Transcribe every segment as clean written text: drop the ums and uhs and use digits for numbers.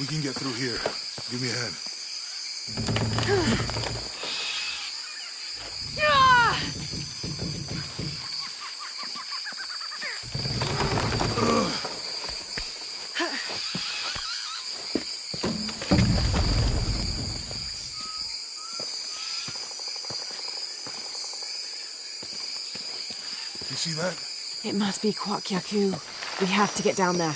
We can get through here. Give me a hand. You see that? It must be Kwak Yaku. We have to get down there.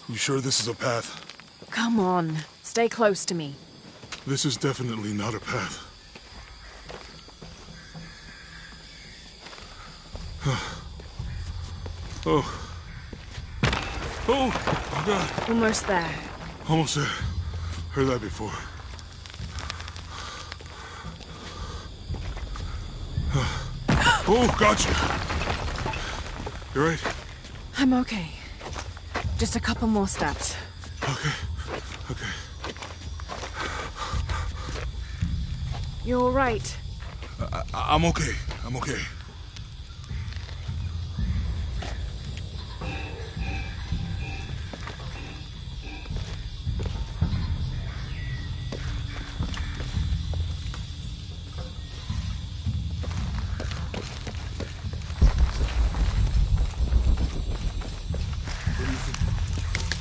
You sure this is a path? Come on, stay close to me. This is definitely not a path. Oh. Oh, God. Almost there. Almost there. Heard that before. Oh, gotcha. You right? I'm okay. Just a couple more steps. Okay. Okay. You're all right. I'm okay. I'm okay.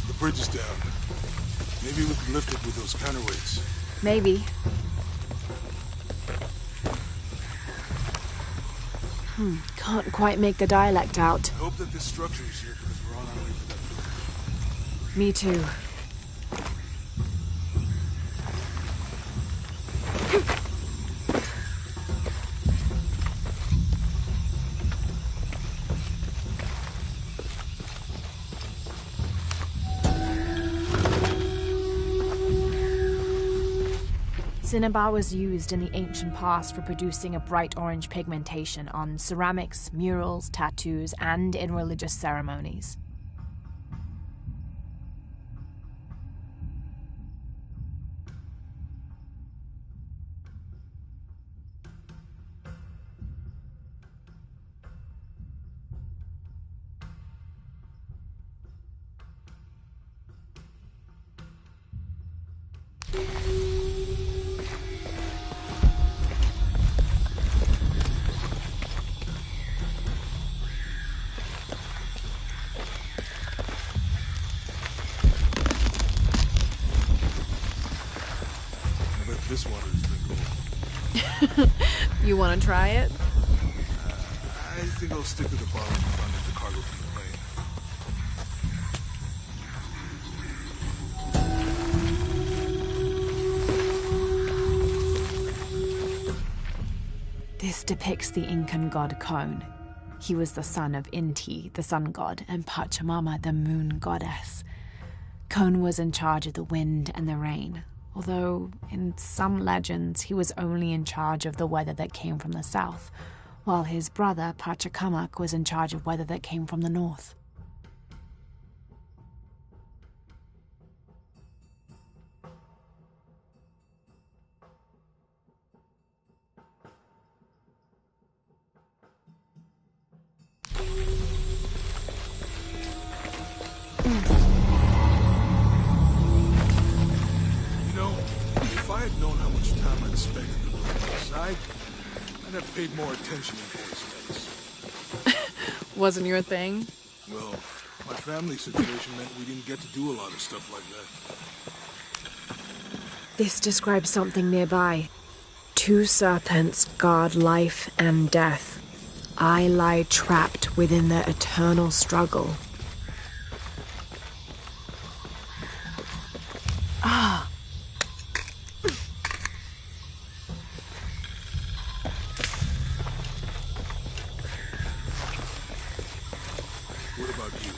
The bridge is down. Maybe we can lift it with those counterweights. Maybe. Can't quite make the dialect out. I hope that this structure is here because we're on our way to that building. Me too. Cinnabar was used in the ancient past for producing a bright orange pigmentation on ceramics, murals, tattoos, and in religious ceremonies. This water is drinkable. You want to try it? I think I'll stick to the bottle we found in the cargo from the plane. This depicts the Incan god Kon. He was the son of Inti, the sun god, and Pachamama, the moon goddess. Kon was in charge of the wind and the rain, although in some legends he was only in charge of the weather that came from the south, while his brother Pachacamac was in charge of weather that came from the north. If I had known how much time I'd spent in the wilderness, I'd have paid more attention in Boise Heights. Wasn't your thing? Well, my family situation meant we didn't get to do a lot of stuff like that. This describes something nearby. 2 serpents guard life and death. I lie trapped within their eternal struggle. Ah! What about you?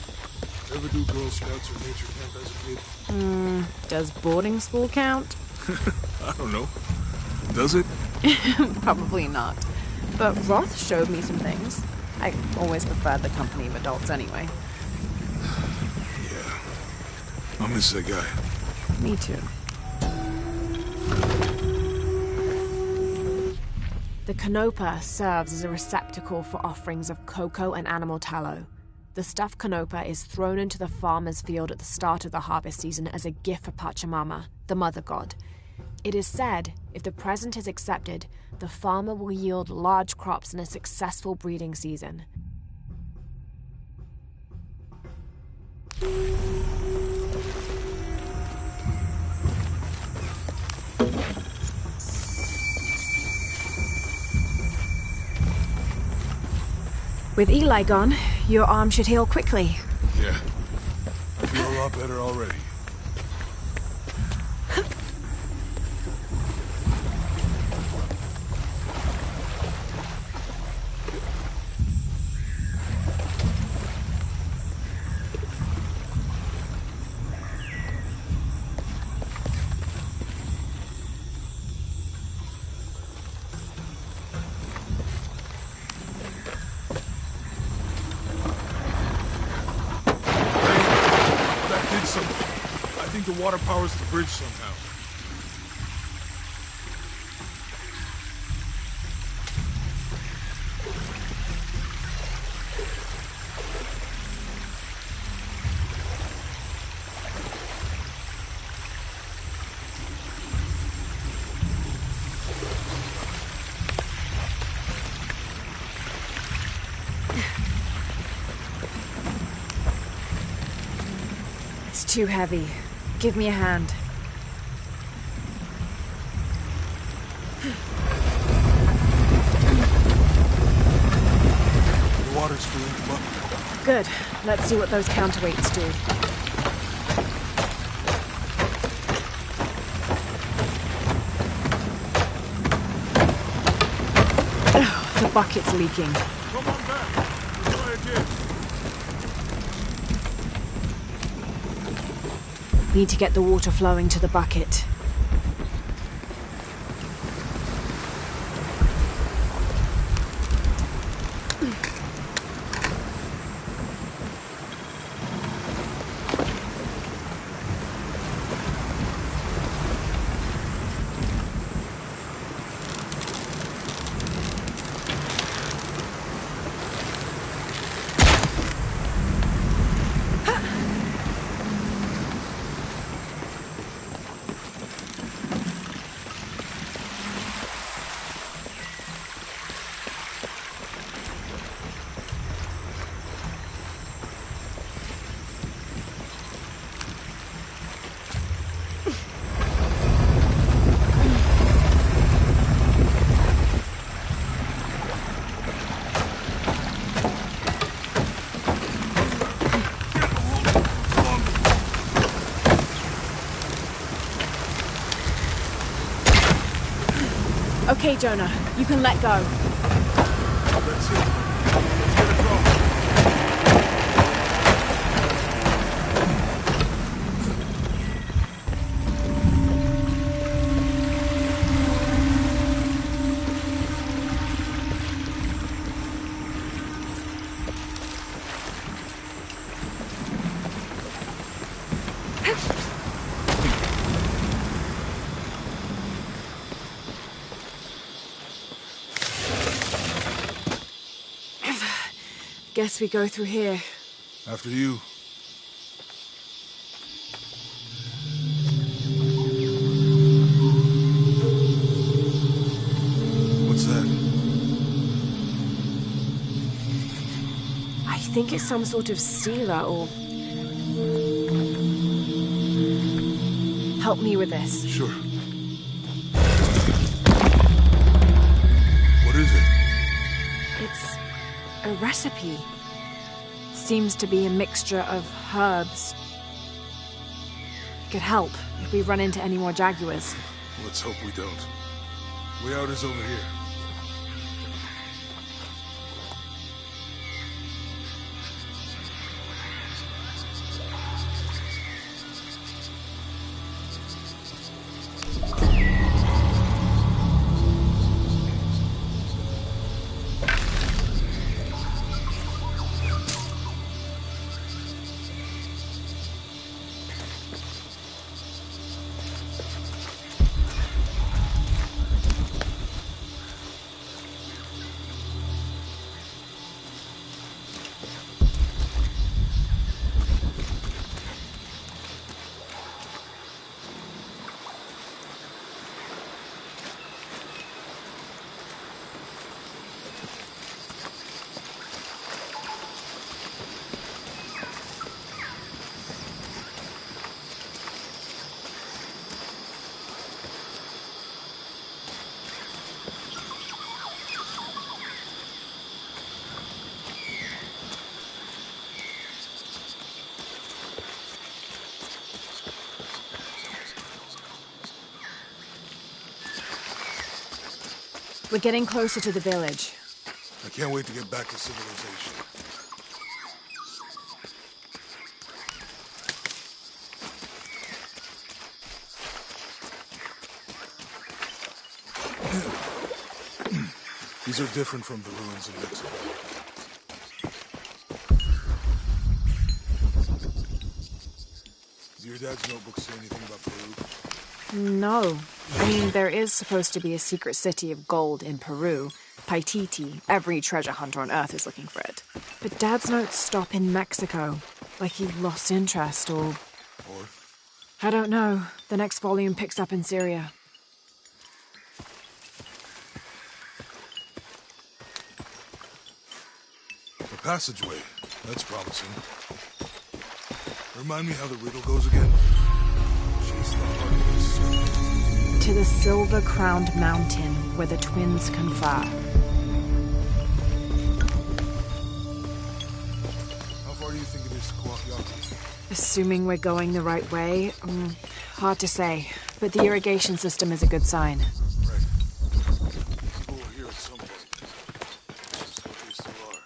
Ever do Girl Scouts or nature camp as a kid? Does boarding school count? I don't know. Does it? Probably not. But Roth showed me some things. I always preferred the company of adults anyway. Yeah. I'll miss that guy. Me too. The canopa serves as a receptacle for offerings of cocoa and animal tallow. The stuffed canopa is thrown into the farmer's field at the start of the harvest season as a gift for Pachamama, the mother god. It is said, if the present is accepted, the farmer will yield large crops in a successful breeding season. With Eli gone, your arm should heal quickly. Yeah. I feel a lot better already. I think the water powers the bridge somehow. It's too heavy. Give me a hand. The water's filling the bucket. Good. Let's see what those counterweights do. Oh, the bucket's leaking. Come on back. We'll try again. Need to get the water flowing to the bucket. Okay, Jonah, you can let go. That's it. Let's get across. Guess we go through here. After you. What's that? I think it's some sort of sealer or... Help me with this. Sure. What is it? It's a recipe. Seems to be a mixture of herbs. It could help if we run into any more jaguars. Let's hope we don't. Way out is over here. We're getting closer to the village. I can't wait to get back to civilization. These are different from the ruins in Mexico. Do your dad's notebook say anything about Peru? No. I mean, there is supposed to be a secret city of gold in Peru. Paititi. Every treasure hunter on Earth is looking for it. But Dad's notes stop in Mexico. Like he lost interest or... Or? I don't know. The next volume picks up in Syria. A passageway. That's promising. Remind me how the riddle goes again? She's the heart of this circle. To the silver-crowned mountain where the twins confer. How far do you think it is to Coahuila? Assuming we're going the right way, hard to say. But the irrigation system is a good sign. Right. People were here at some point. Just what they still are.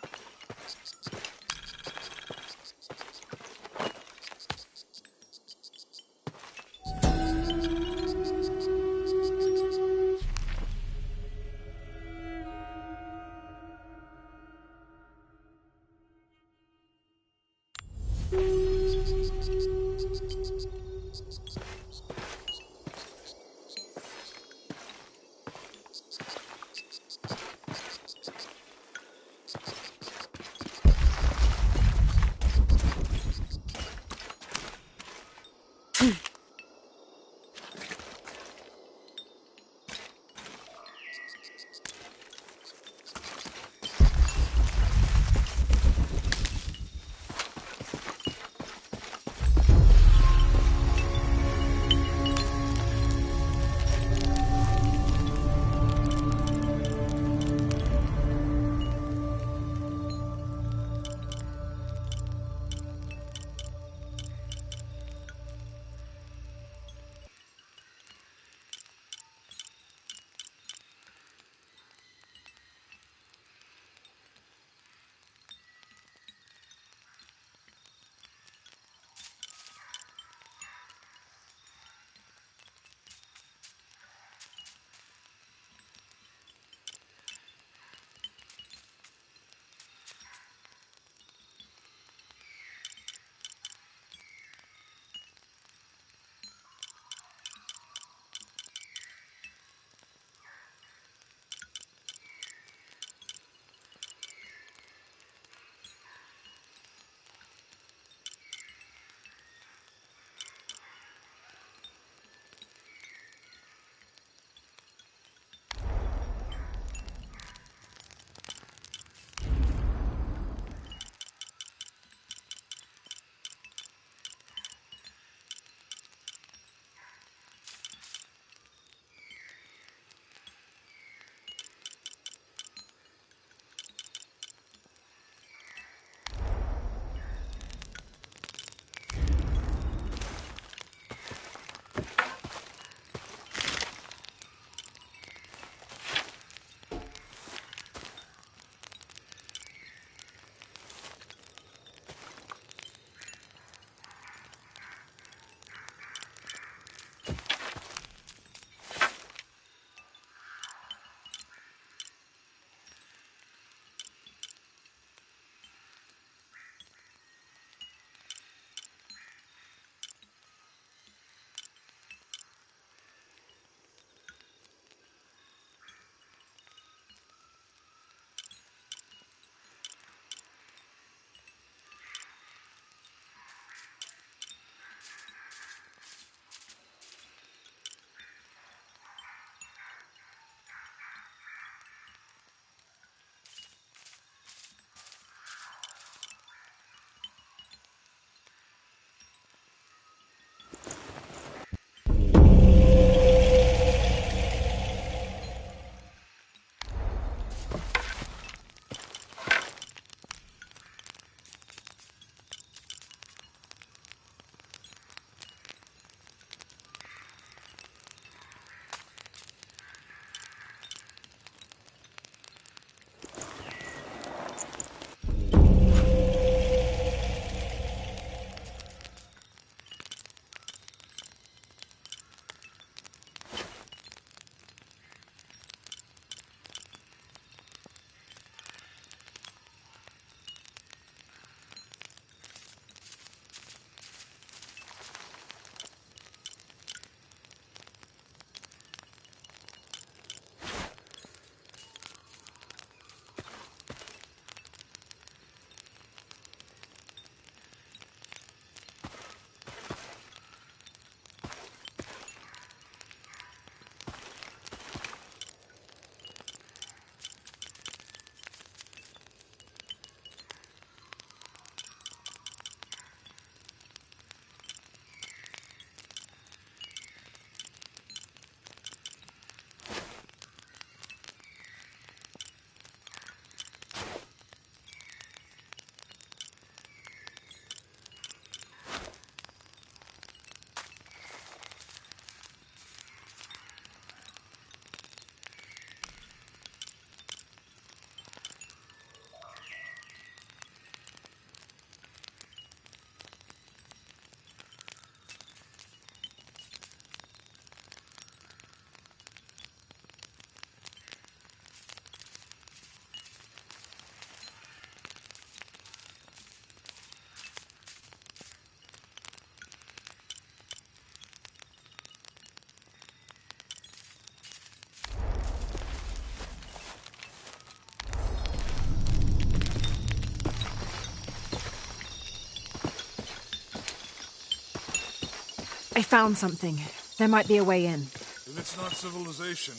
I found something. There might be a way in. If it's not civilization,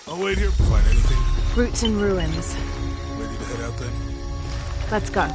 I'll wait here. Find anything? Roots and ruins. Ready to head out then? Let's go.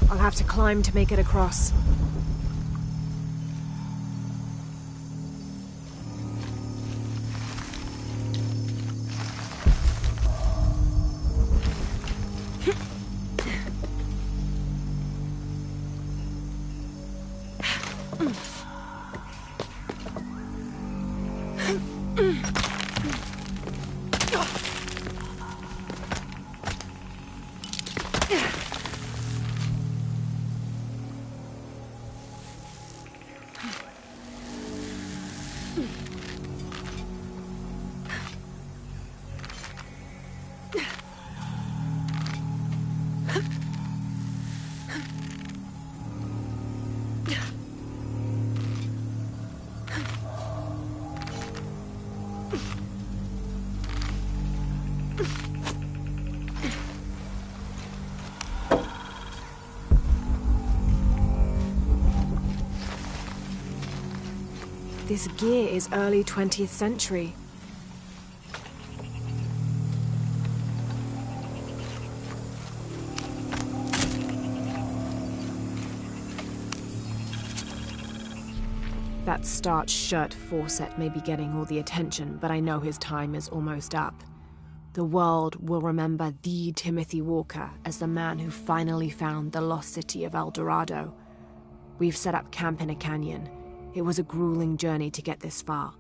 I'll have to climb to make it across. This gear is early 20th century. That starched shirt Fawcett may be getting all the attention, but I know his time is almost up. The world will remember the Timothy Walker as the man who finally found the lost city of El Dorado. We've set up camp in a canyon. It was a grueling journey to get this far.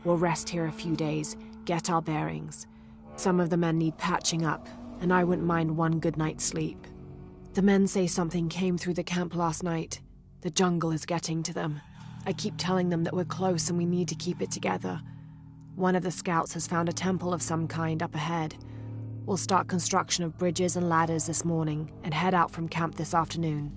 We'll rest here a few days, get our bearings. Some of the men need patching up, and I wouldn't mind one good night's sleep. The men say something came through the camp last night. The jungle is getting to them. I keep telling them that we're close and we need to keep it together. One of the scouts has found a temple of some kind up ahead. We'll start construction of bridges and ladders this morning and head out from camp this afternoon.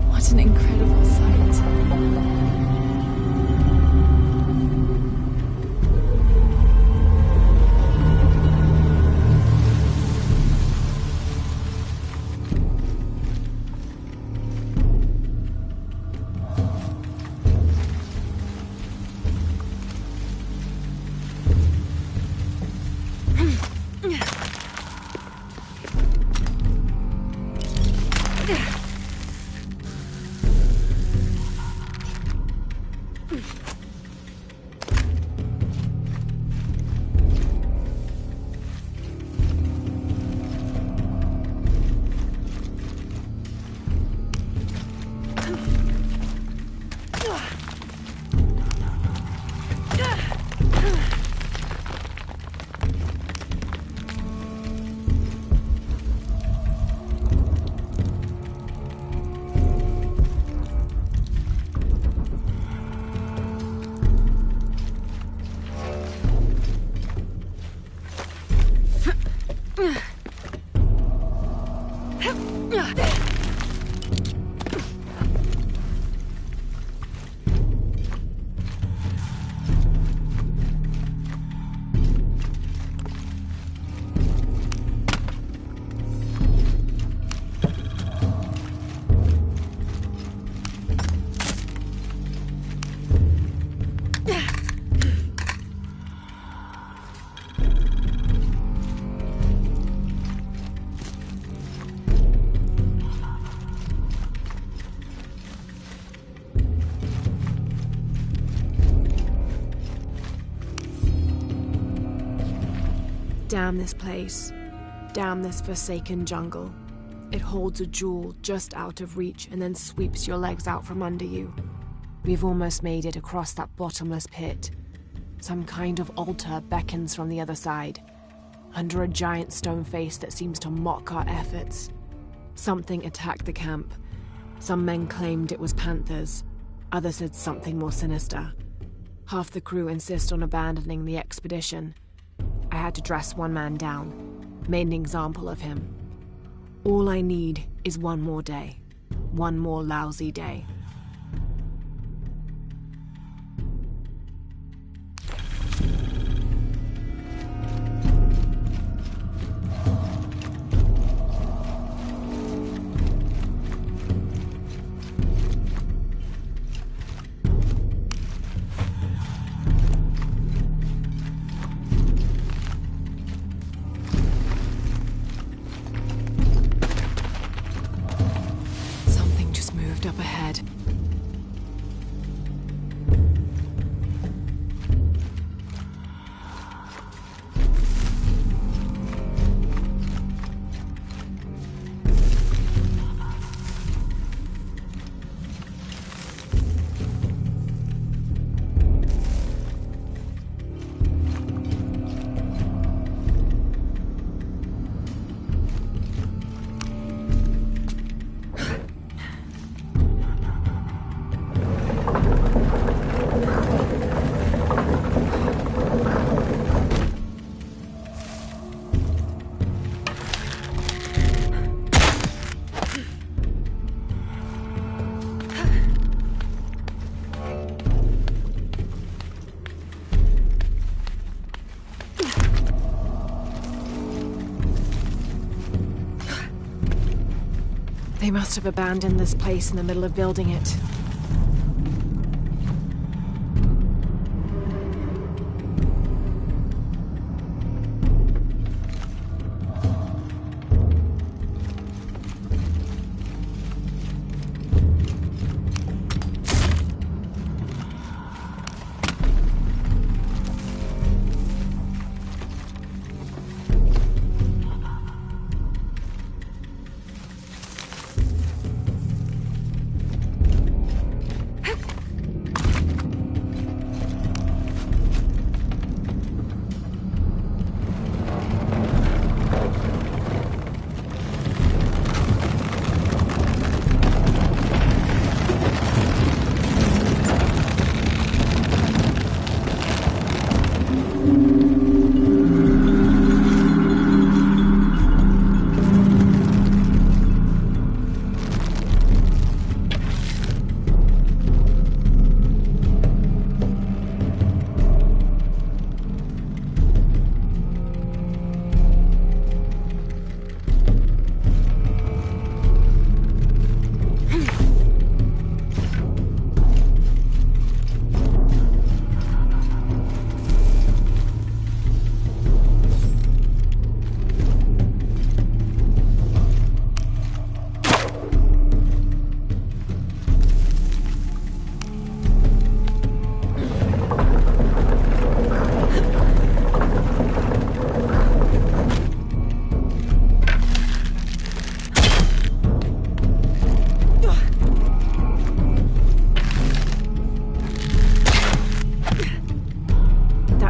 What an incredible sight. Damn this place. Damn this forsaken jungle. It holds a jewel just out of reach and then sweeps your legs out from under you. We've almost made it across that bottomless pit. Some kind of altar beckons from the other side, under a giant stone face that seems to mock our efforts. Something attacked the camp. Some men claimed it was panthers. Others said something more sinister. Half the crew insist on abandoning the expedition. I had to dress one man down, made an example of him. All I need is one more day. One more lousy day. Up ahead. They must have abandoned this place in the middle of building it.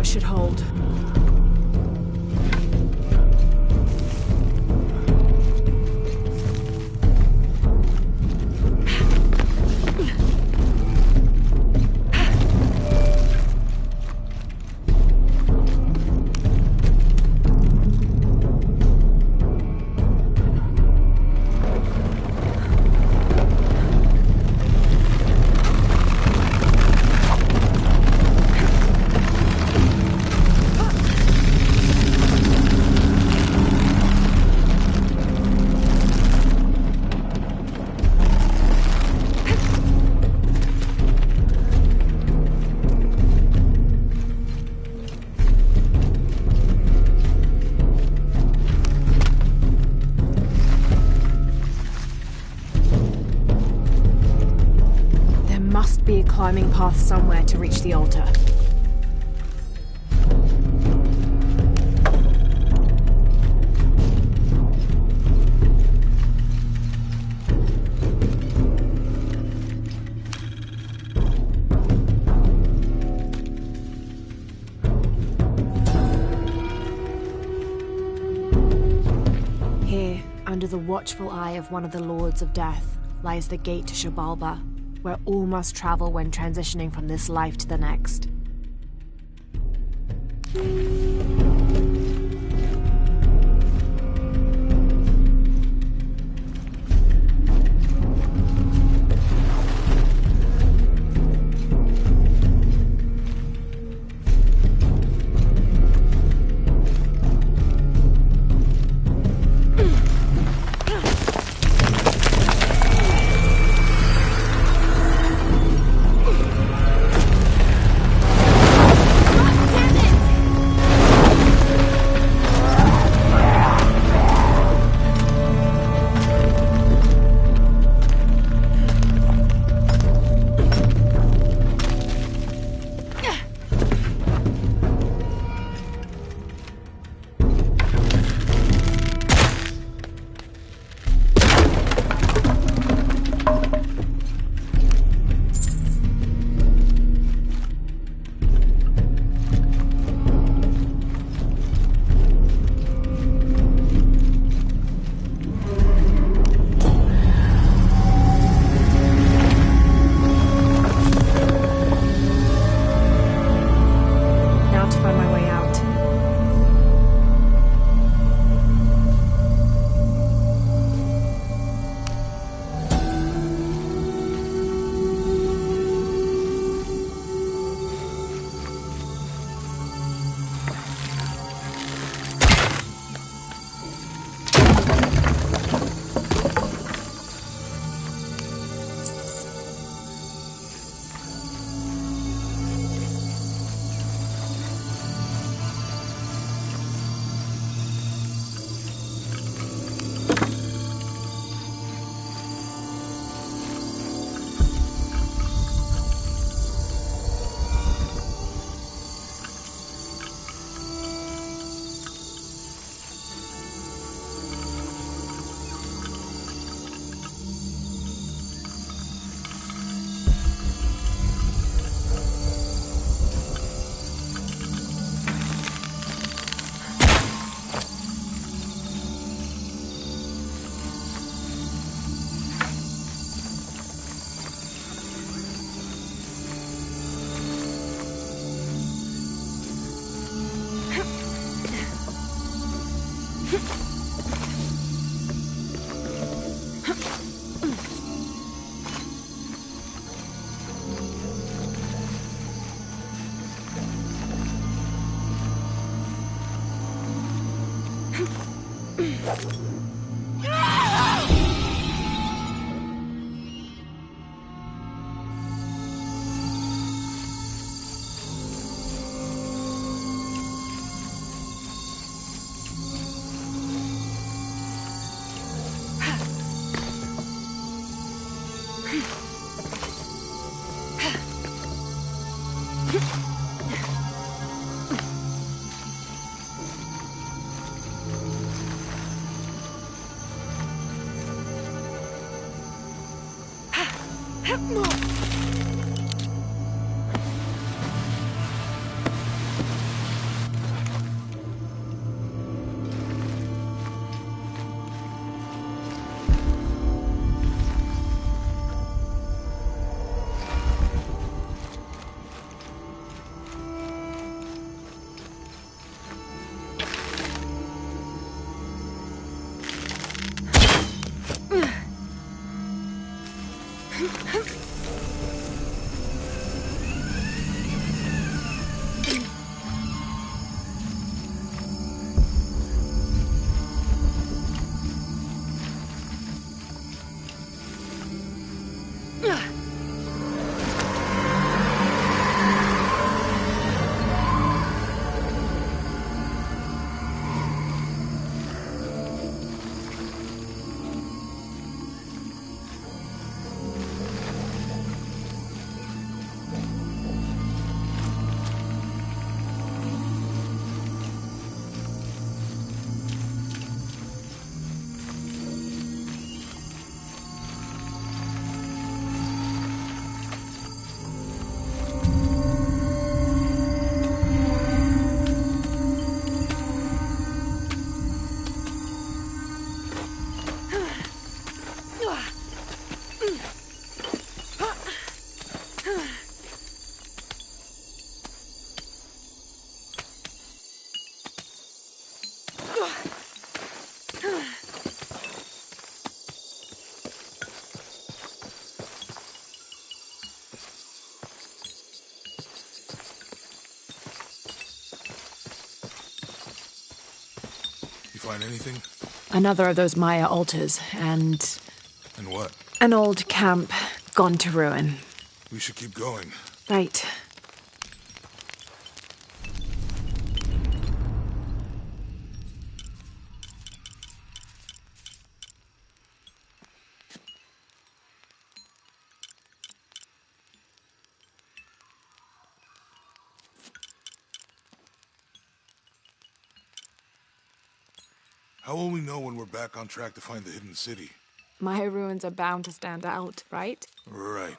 Should hold. climbing path somewhere to reach the altar. Here, under the watchful eye of one of the Lords of Death, lies the gate to Shabalba, where all must travel when transitioning from this life to the next. find anything? Another of those Maya altars, and And what? an old camp gone to ruin. We should keep going. Right. How will we know when we're back on track to find the hidden city? Maya ruins are bound to stand out, right? Right.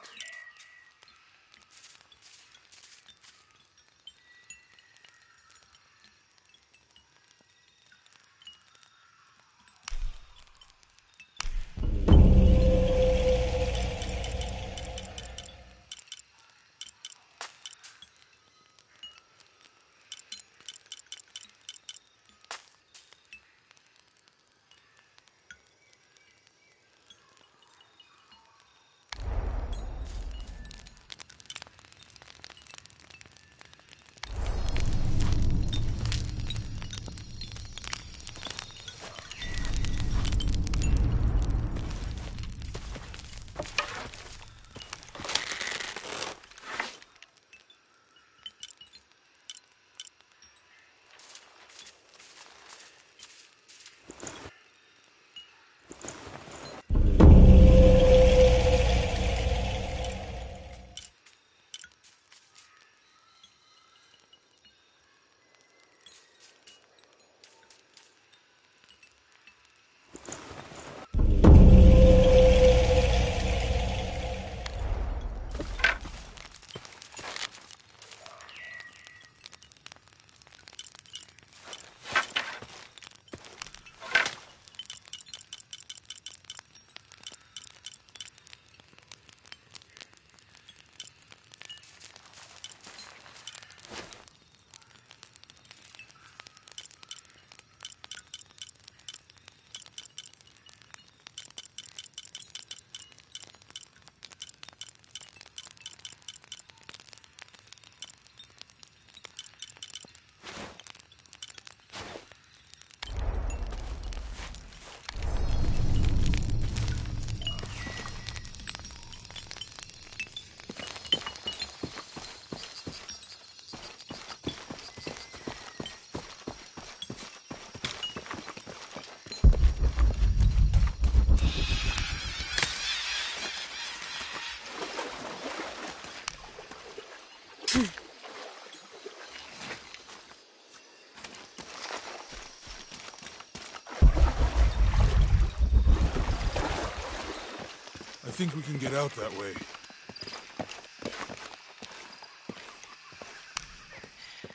I think we can get out that way.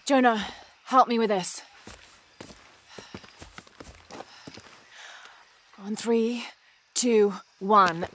Jonah, help me with this. On 3, 2, 1.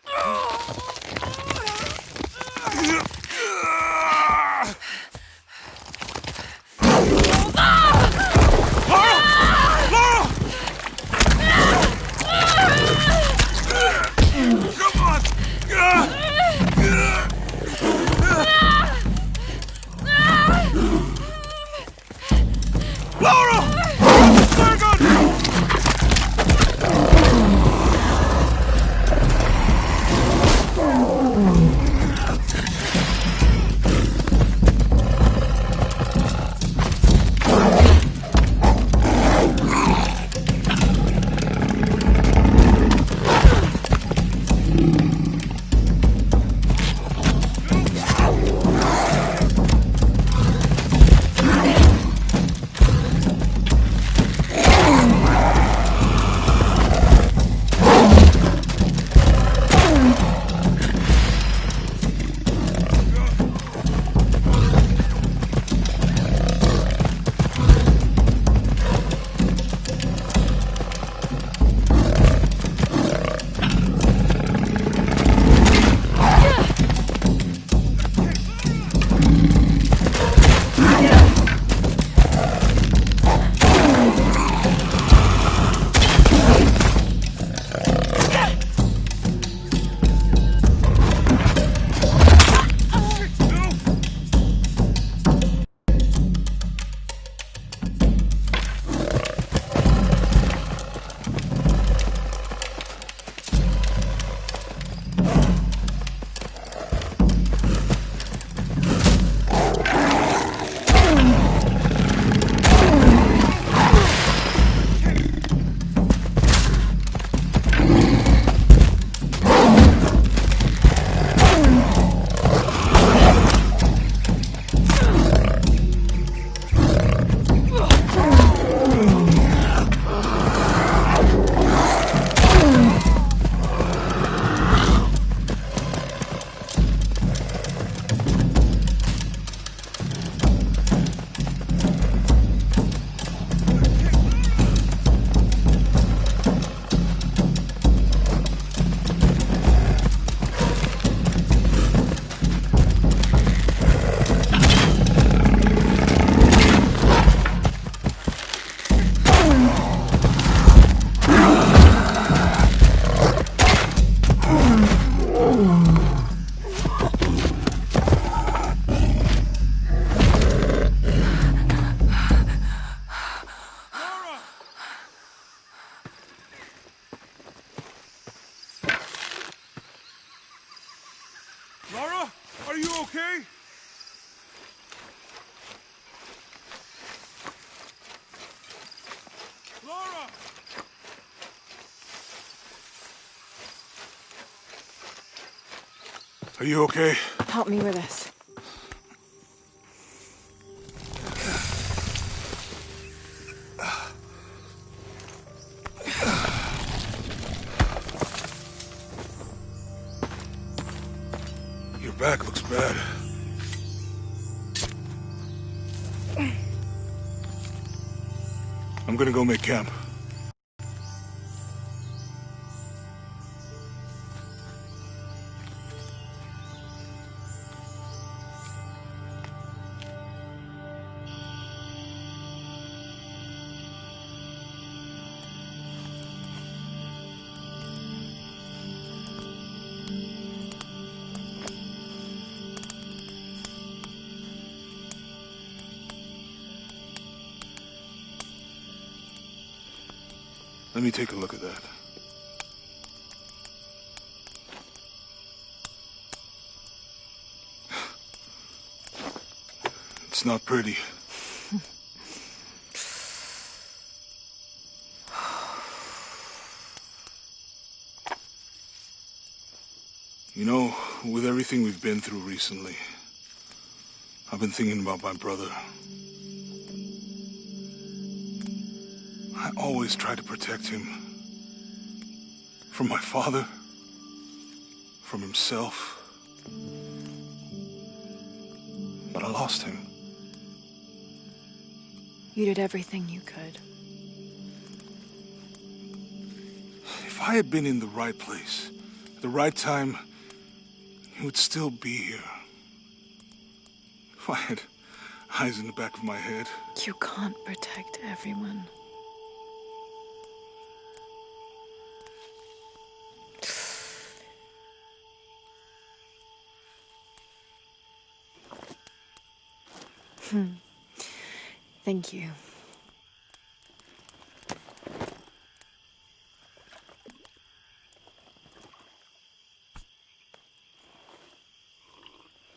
Are you okay? Help me with this. Your back looks bad. I'm gonna go make camp. Let me take a look at that. It's not pretty. You know, with everything we've been through recently, I've been thinking about my brother. I always tried to protect him. From my father. From himself. But I lost him. You did everything you could. If I had been in the right place, at the right time, he would still be here. If I had eyes in the back of my head. You can't protect everyone. Thank you.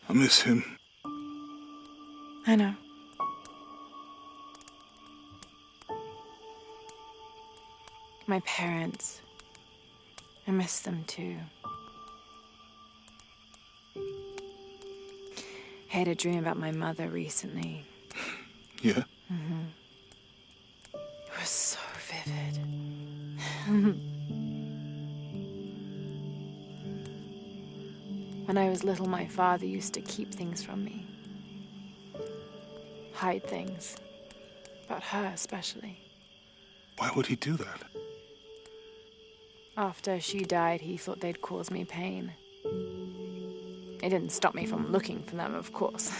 I miss him. I know. My parents. I miss them too. I had a dream about my mother recently. Yeah? It was so vivid. When I was little, my father used to keep things from me. Hide things. About her, especially. Why would he do that? After she died, he thought they'd cause me pain. It didn't stop me from looking for them, of course.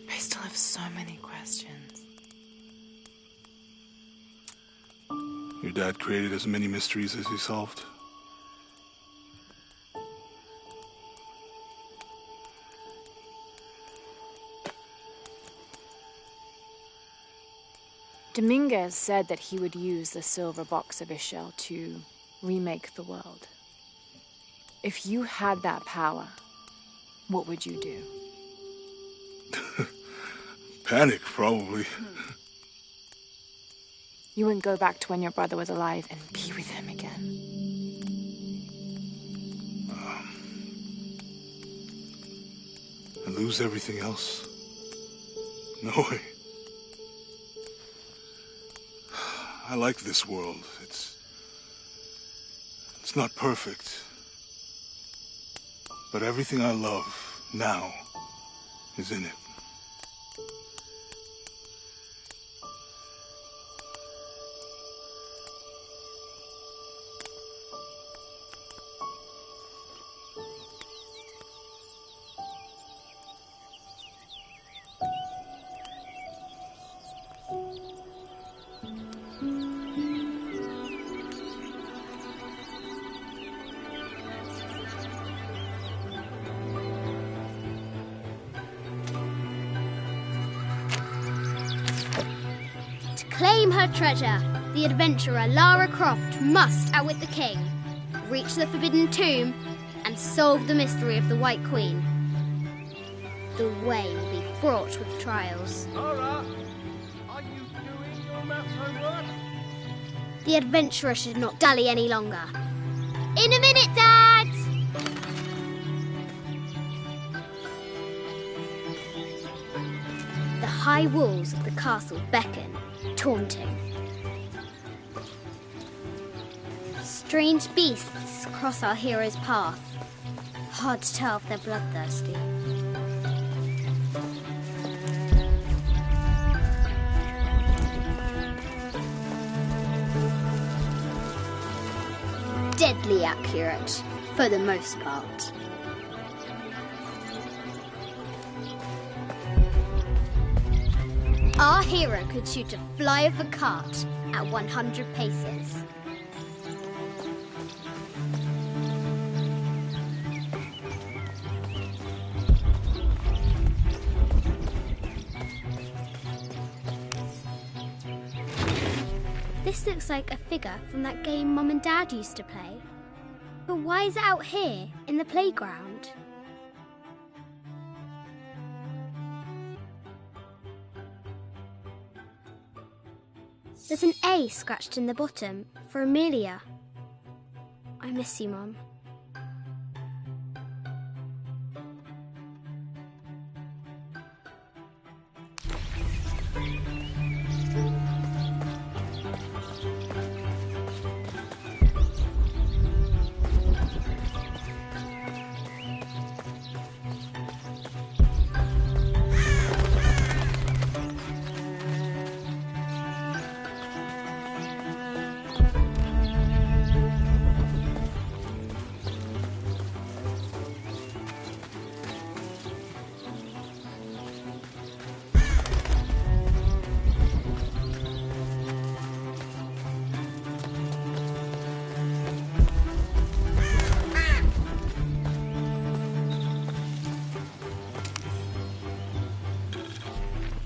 I still have so many questions. Your dad created as many mysteries as he solved. Dominguez said that he would use the silver box of Ishel to remake the world. If you had that power, what would you do? Panic, probably. You wouldn't go back to when your brother was alive and be with him again. And lose everything else? No way. I like this world. It's not perfect. But everything I love now is in it. Claim her treasure. The adventurer Lara Croft must outwit the king, reach the forbidden tomb, and solve the mystery of the White Queen. The way will be fraught with trials. Lara, are you doing your maths homework? The adventurer should not dally any longer. In a minute, Dad! The high walls of the castle beckon, taunting. Strange beasts cross our hero's path. Hard to tell if they're bloodthirsty. Deadly accurate, for the most part. Our hero could shoot a fly of a cart at 100 paces. This looks like a figure from that game Mum and Dad used to play. But why is it out here, in the playground? There's an A scratched in the bottom for Amelia. I miss you, Mum.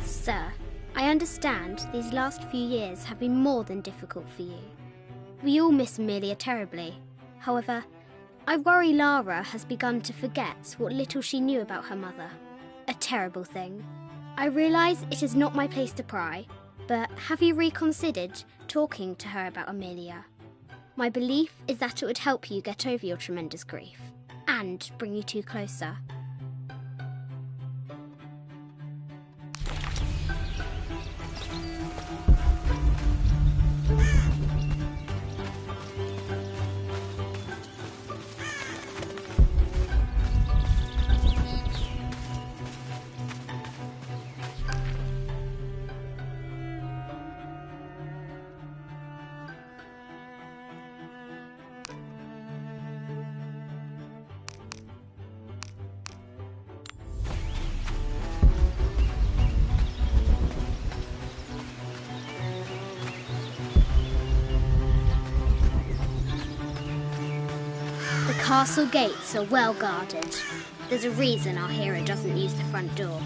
Sir, I understand these last few years have been more than difficult for you. We all miss Amelia terribly. However, I worry Lara has begun to forget what little she knew about her mother. A terrible thing. I realise it is not my place to pry, but have you reconsidered talking to her about Amelia? My belief is that it would help you get over your tremendous grief and bring you two closer. The castle gates are well guarded. There's a reason our hero doesn't use the front door.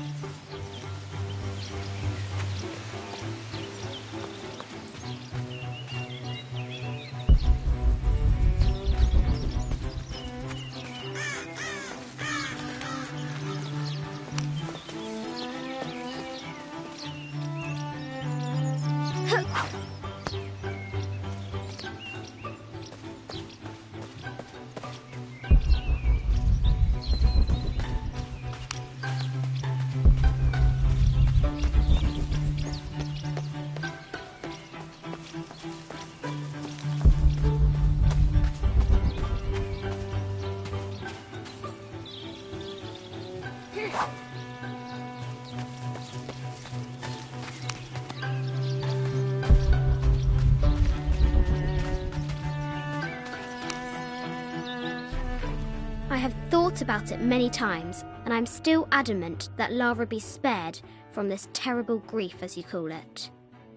I have thought about it many times, and I'm still adamant that Lara be spared from this terrible grief, as you call it.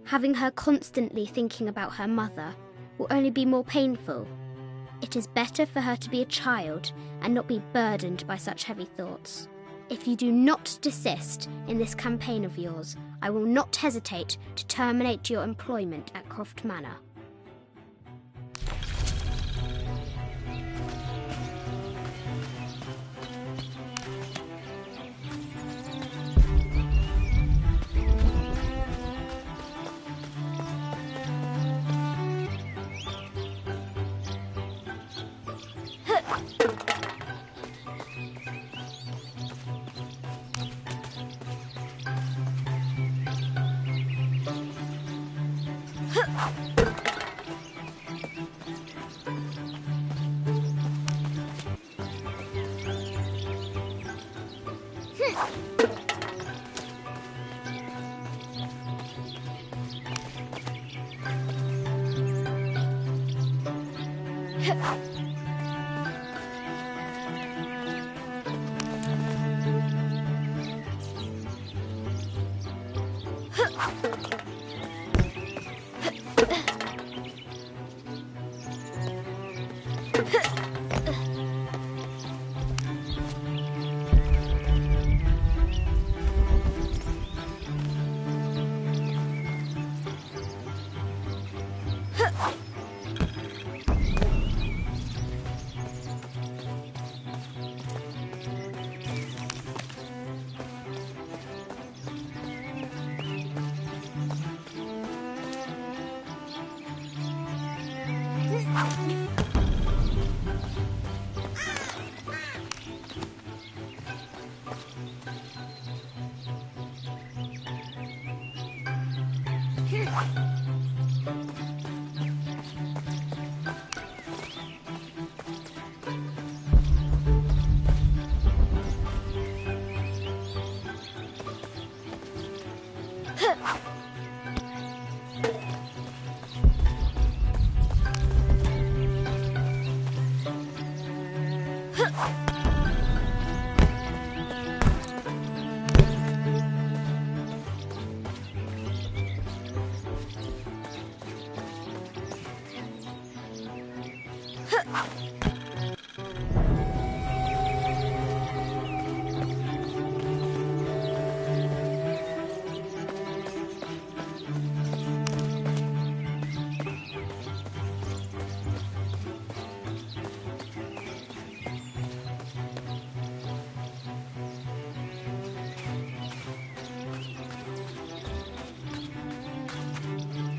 Having her constantly thinking about her mother will only be more painful. It is better for her to be a child and not be burdened by such heavy thoughts. If you do not desist in this campaign of yours, I will not hesitate to terminate your employment at Croft Manor.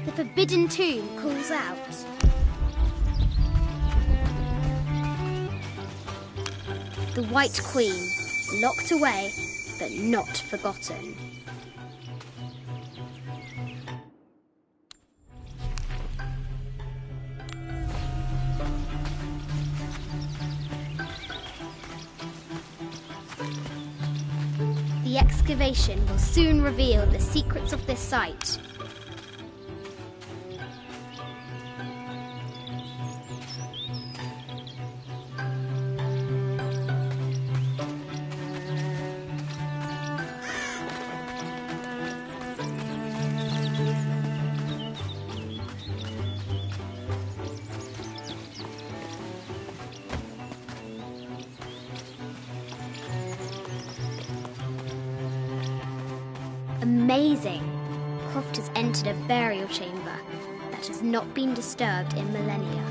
The forbidden tomb calls out. The White Queen, locked away, but not forgotten. The excavation will soon reveal the secrets of this site. Amazing! Croft has entered a burial chamber that has not been disturbed in millennia.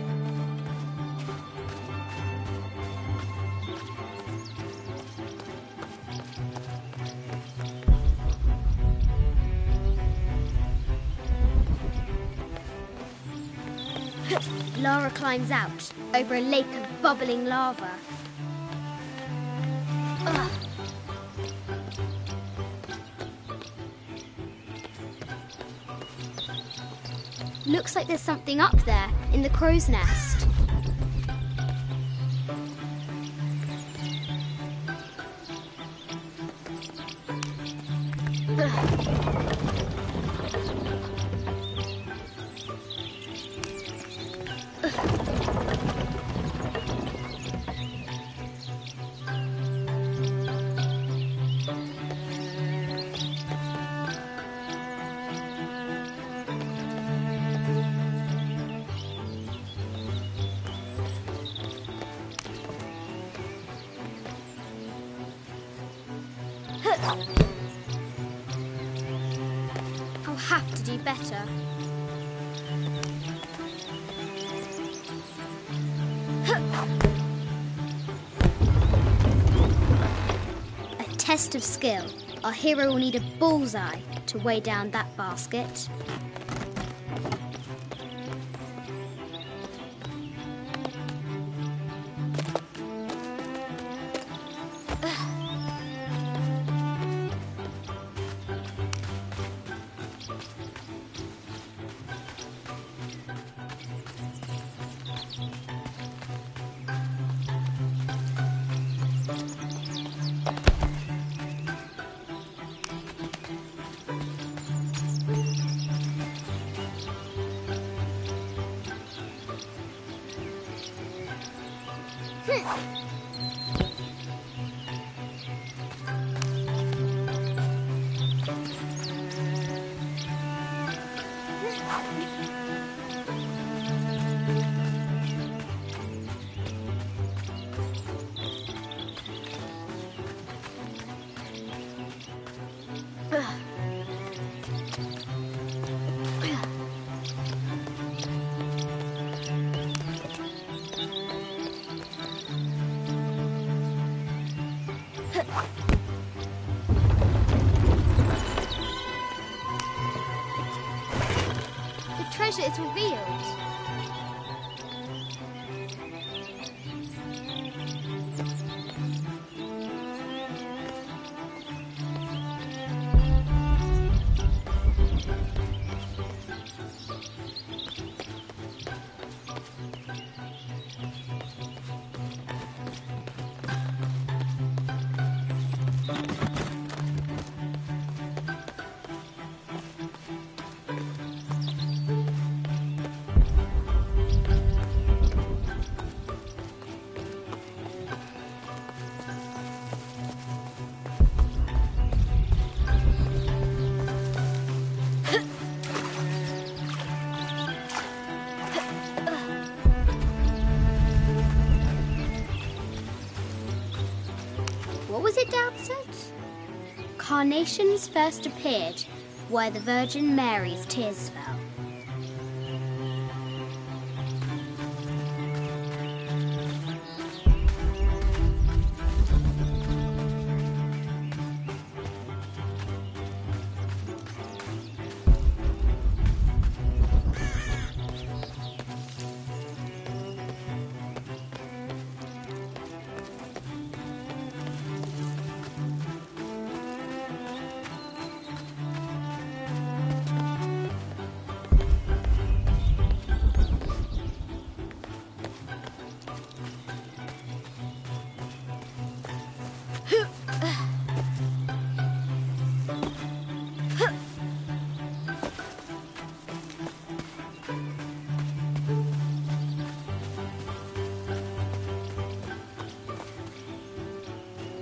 Lara climbs out over a lake of bubbling lava. Ugh. Looks like there's something up there in the crow's nest. I'll have to do better. A test of skill. Our hero will need a bullseye to weigh down that basket. The treasure is revealed. What was it Dad said? Carnations first appeared where the Virgin Mary's tears fell.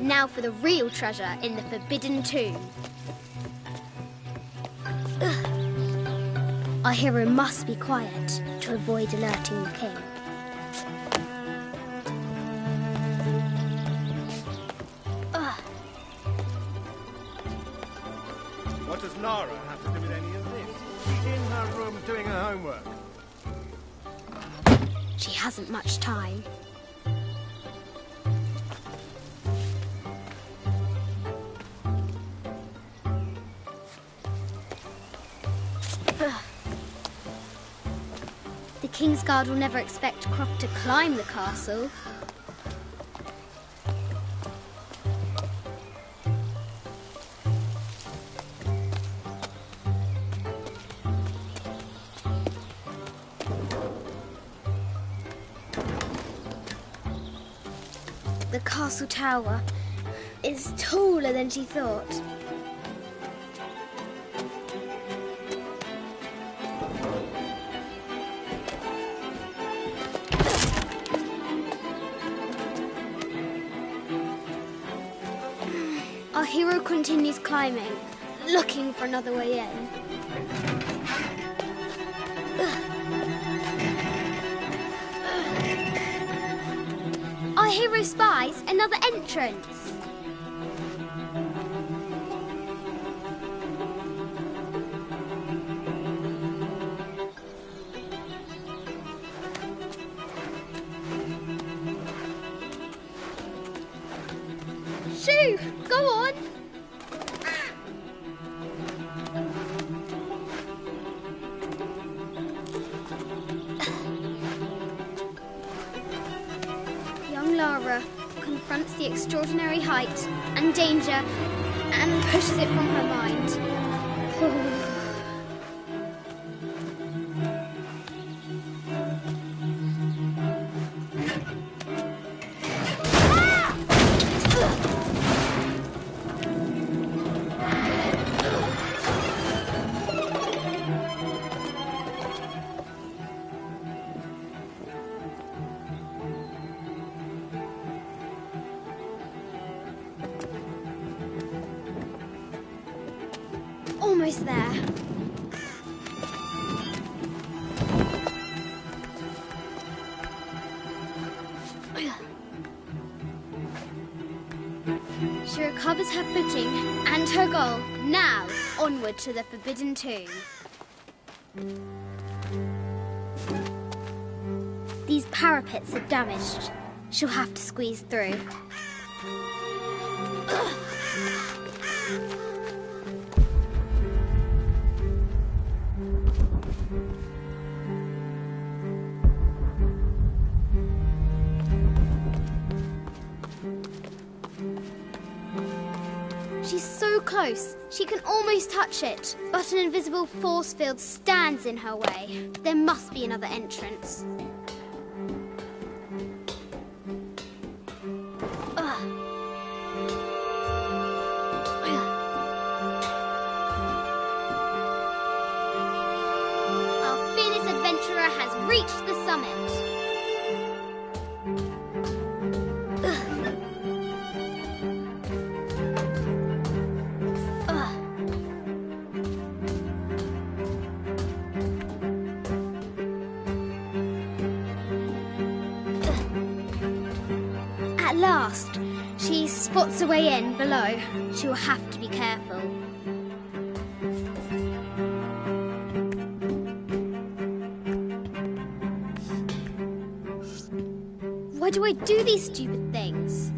Now for the real treasure in the Forbidden Tomb. Our hero must be quiet to avoid alerting the king. What does Lara have to do with any of this? She's in her room doing her homework. She hasn't much time. The King's Guard will never expect Croft to climb the castle. The castle tower is taller than she thought. Our hero continues climbing, looking for another way in. Our hero spies another entrance. Shoo! Go on! Young Lara confronts the extraordinary height and danger and pushes it from her mind. almost there. She recovers her footing and her goal. Now, onward to the Forbidden Tomb. These parapets are damaged. She'll have to squeeze through. She's so close, she can almost touch it, but an invisible force field stands in her way. There must be another entrance. Our fearless adventurer has reached the summit. At last, she spots a way in below. She will have to be careful. Why do I do these stupid things?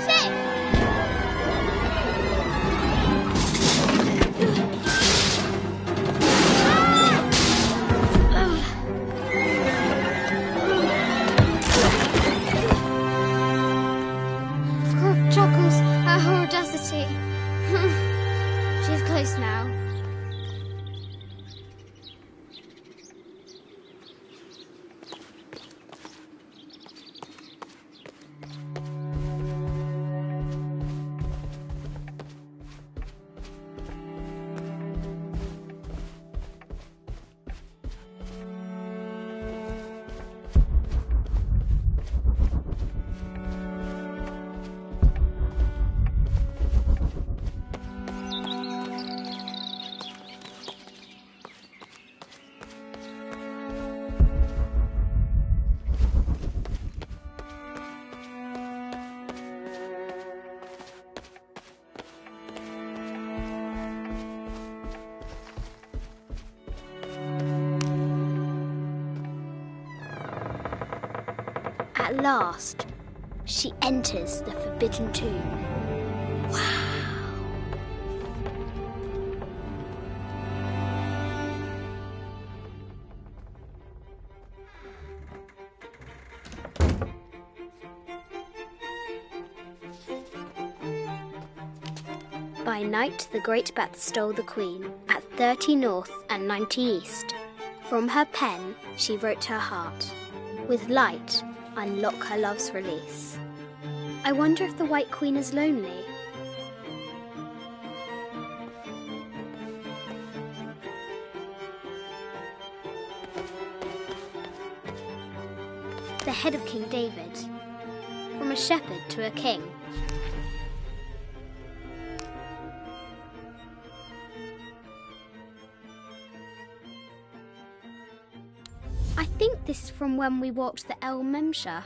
Shit! Croft chuckles at her audacity. She's close now. At last, she enters the Forbidden Tomb. Wow! By night, the great bat stole the queen at 30 north and 90 east. From her pen, she wrote her heart. With light, unlock her love's release. I wonder if the White Queen is lonely. The head of King David. From a shepherd to a king. I think this is from when we walked the El Memsha.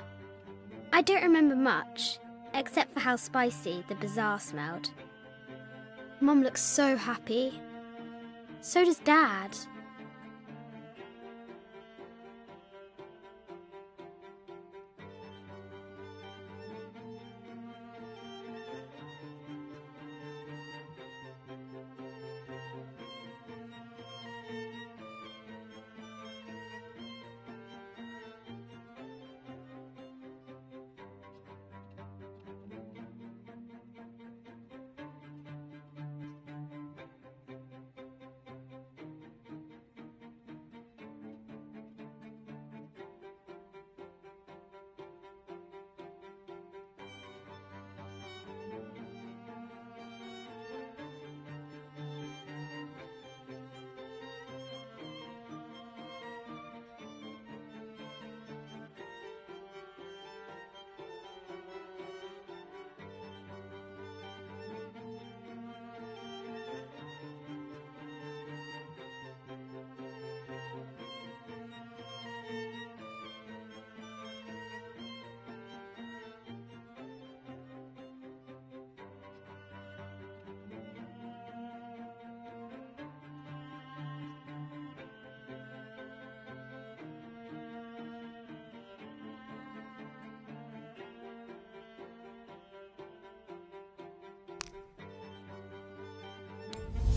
I don't remember much, except for how spicy the bazaar smelled. Mum looks so happy. So does Dad.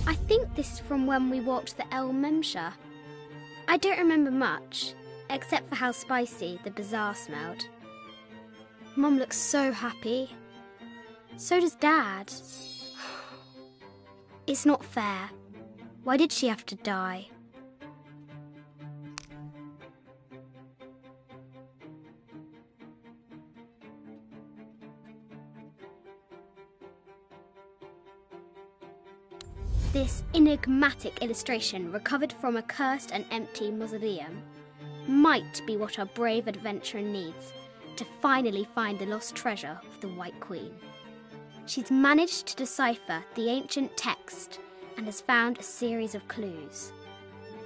I think this is from when we walked the El Memsha. I don't remember much, except for how spicy the bazaar smelled. Mum looks so happy. So does Dad. It's not fair. Why did she have to die? This enigmatic illustration, recovered from a cursed and empty mausoleum, might be what our brave adventurer needs to finally find the lost treasure of the White Queen. She's managed to decipher the ancient text and has found a series of clues.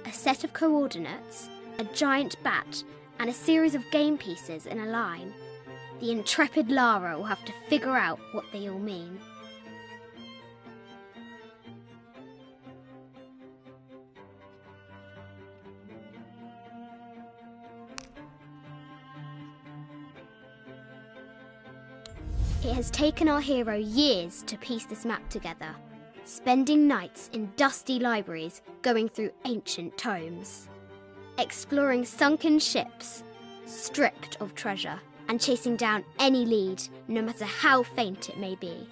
A set of coordinates, a giant bat, and a series of game pieces in a line. The intrepid Lara will have to figure out what they all mean. It has taken our hero years to piece this map together, spending nights in dusty libraries going through ancient tomes, exploring sunken ships, stripped of treasure, and chasing down any lead, no matter how faint it may be.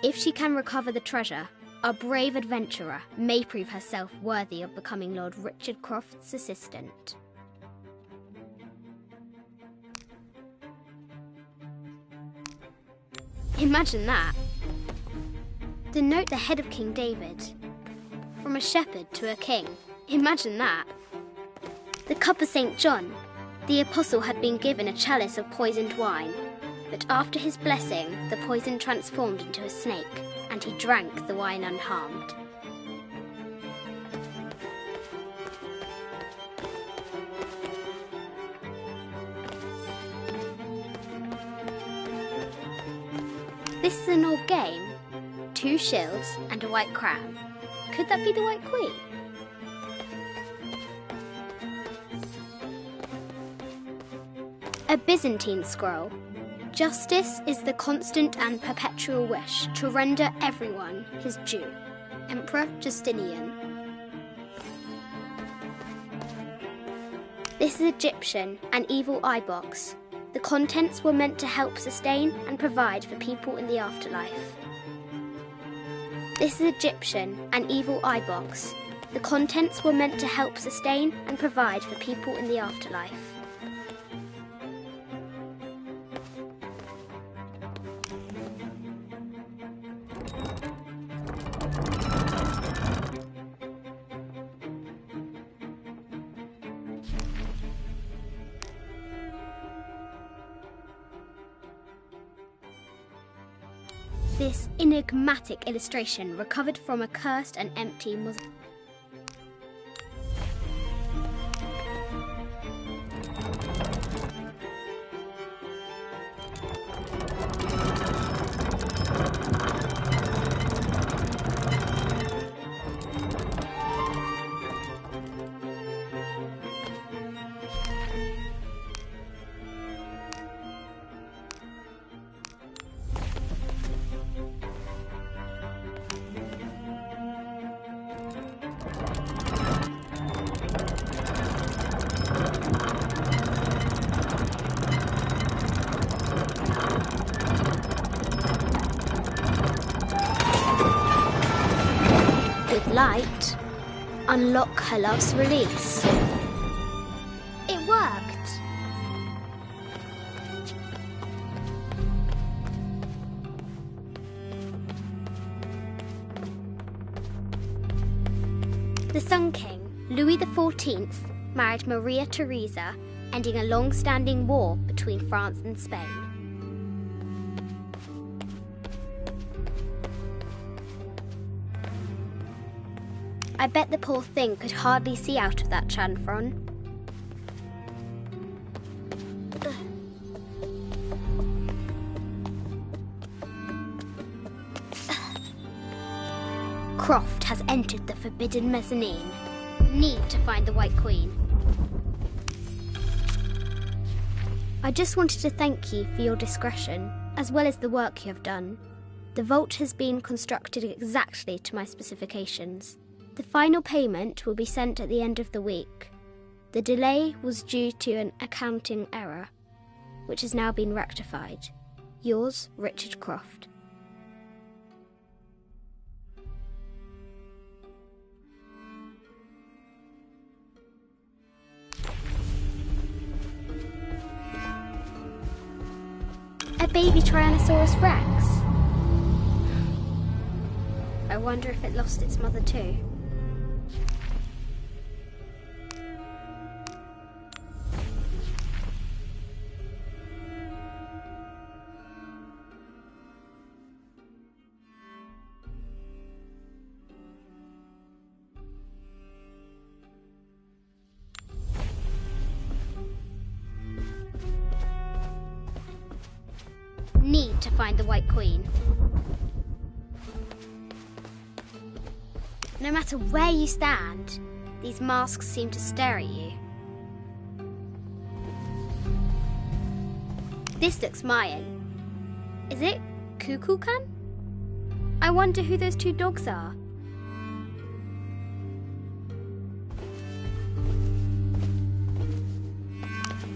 If she can recover the treasure, our brave adventurer may prove herself worthy of becoming Lord Richard Croft's assistant. Imagine that. Denote the head of King David. From a shepherd to a king. Imagine that. The cup of St. John. The apostle had been given a chalice of poisoned wine, but after his blessing, the poison transformed into a snake, and he drank the wine unharmed. This is an old game. 2 shields and a white crown. Could that be the White Queen? A Byzantine scroll. Justice is the constant and perpetual wish to render everyone his due. Emperor Justinian. This is Egyptian, an evil eye box. The contents were meant to help sustain and provide for people in the afterlife. This is Egyptian, an evil eye box. The contents were meant to help sustain and provide for people in the afterlife. This enigmatic illustration, recovered from a cursed and empty mausoleum. Light, unlock her love's release. It worked! The Sun King, Louis XIV, married Maria Theresa, ending a long-standing war between France and Spain. I bet the poor thing could hardly see out of that chanfron. Croft has entered the forbidden mezzanine. Need to find the White Queen. I just wanted to thank you for your discretion, as well as the work you have done. The vault has been constructed exactly to my specifications. The final payment will be sent at the end of the week. The delay was due to an accounting error, which has now been rectified. Yours, Richard Croft. A baby Tyrannosaurus Rex. I wonder if it lost its mother too. Need to find the White Queen. No matter where you stand, these masks seem to stare at you. This looks Mayan. Is it Kukulkan? I wonder who those two dogs are.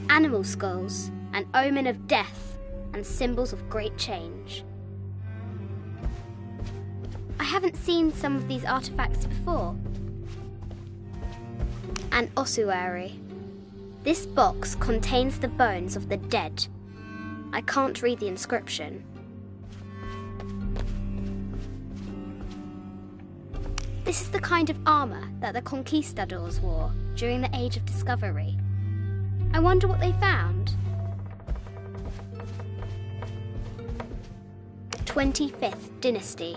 Animal skulls, an omen of death and symbols of great change. I haven't seen some of these artifacts before. An ossuary. This box contains the bones of the dead. I can't read the inscription. This is the kind of armour that the conquistadors wore during the Age of Discovery. I wonder what they found. 25th Dynasty.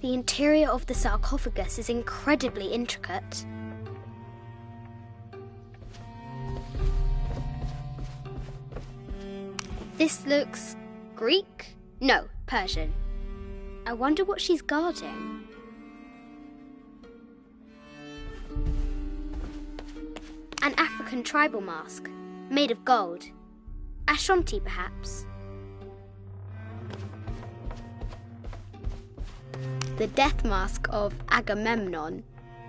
The interior of the sarcophagus is incredibly intricate. This looks Greek? No, Persian. I wonder what she's guarding. An African tribal mask, made of gold. Ashanti, perhaps. The death mask of Agamemnon,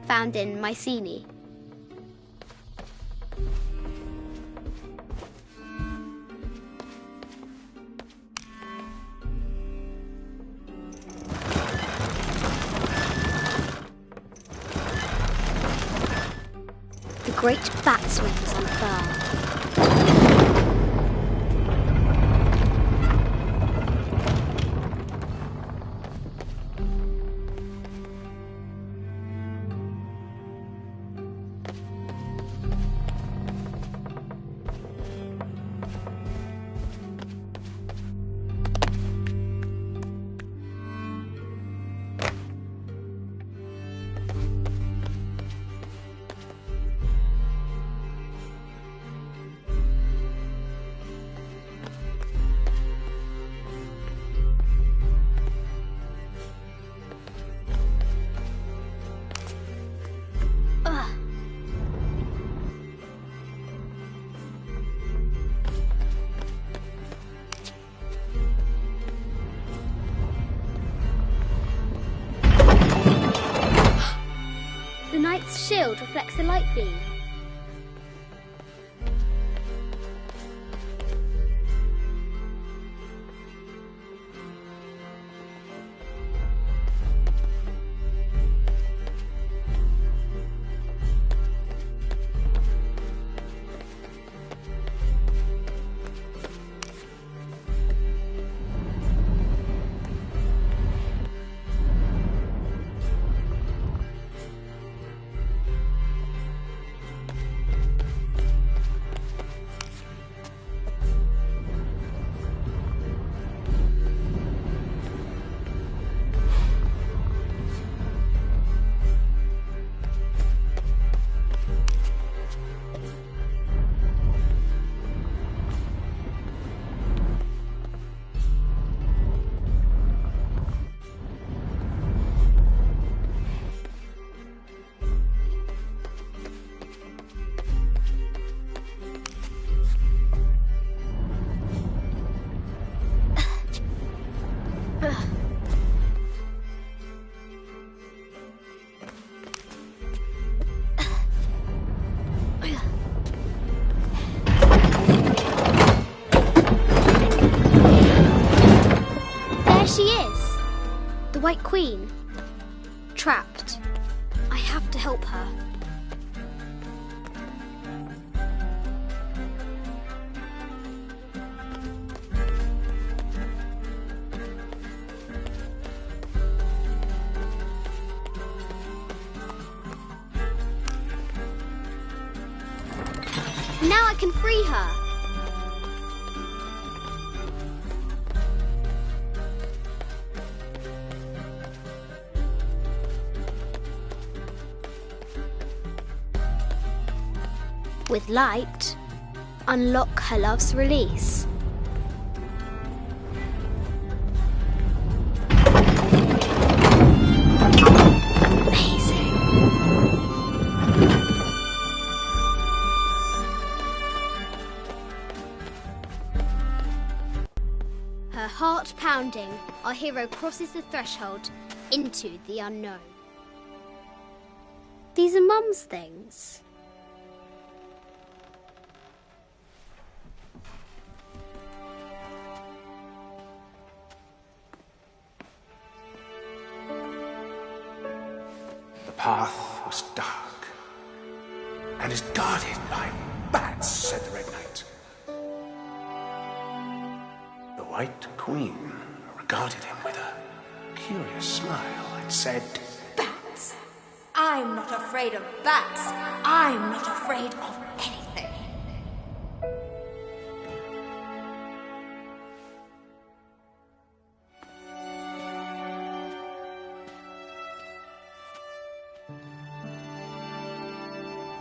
found in Mycenae. The great bat's wings unfurl. The knight's shield reflects the light beam. White Queen. Trapped. I have to help her. Now I can free her. With light, unlock her love's release. Amazing. Her heart pounding, our hero crosses the threshold into the unknown. These are Mum's things. The path was dark and is guarded by bats, said the Red Knight. The White Queen regarded him with a curious smile and said, Bats? I'm not afraid of bats. I'm not afraid of anything.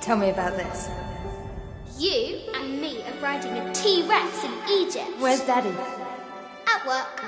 Tell me about this. You and me are riding a T-Rex in Egypt. Where's Daddy? At work.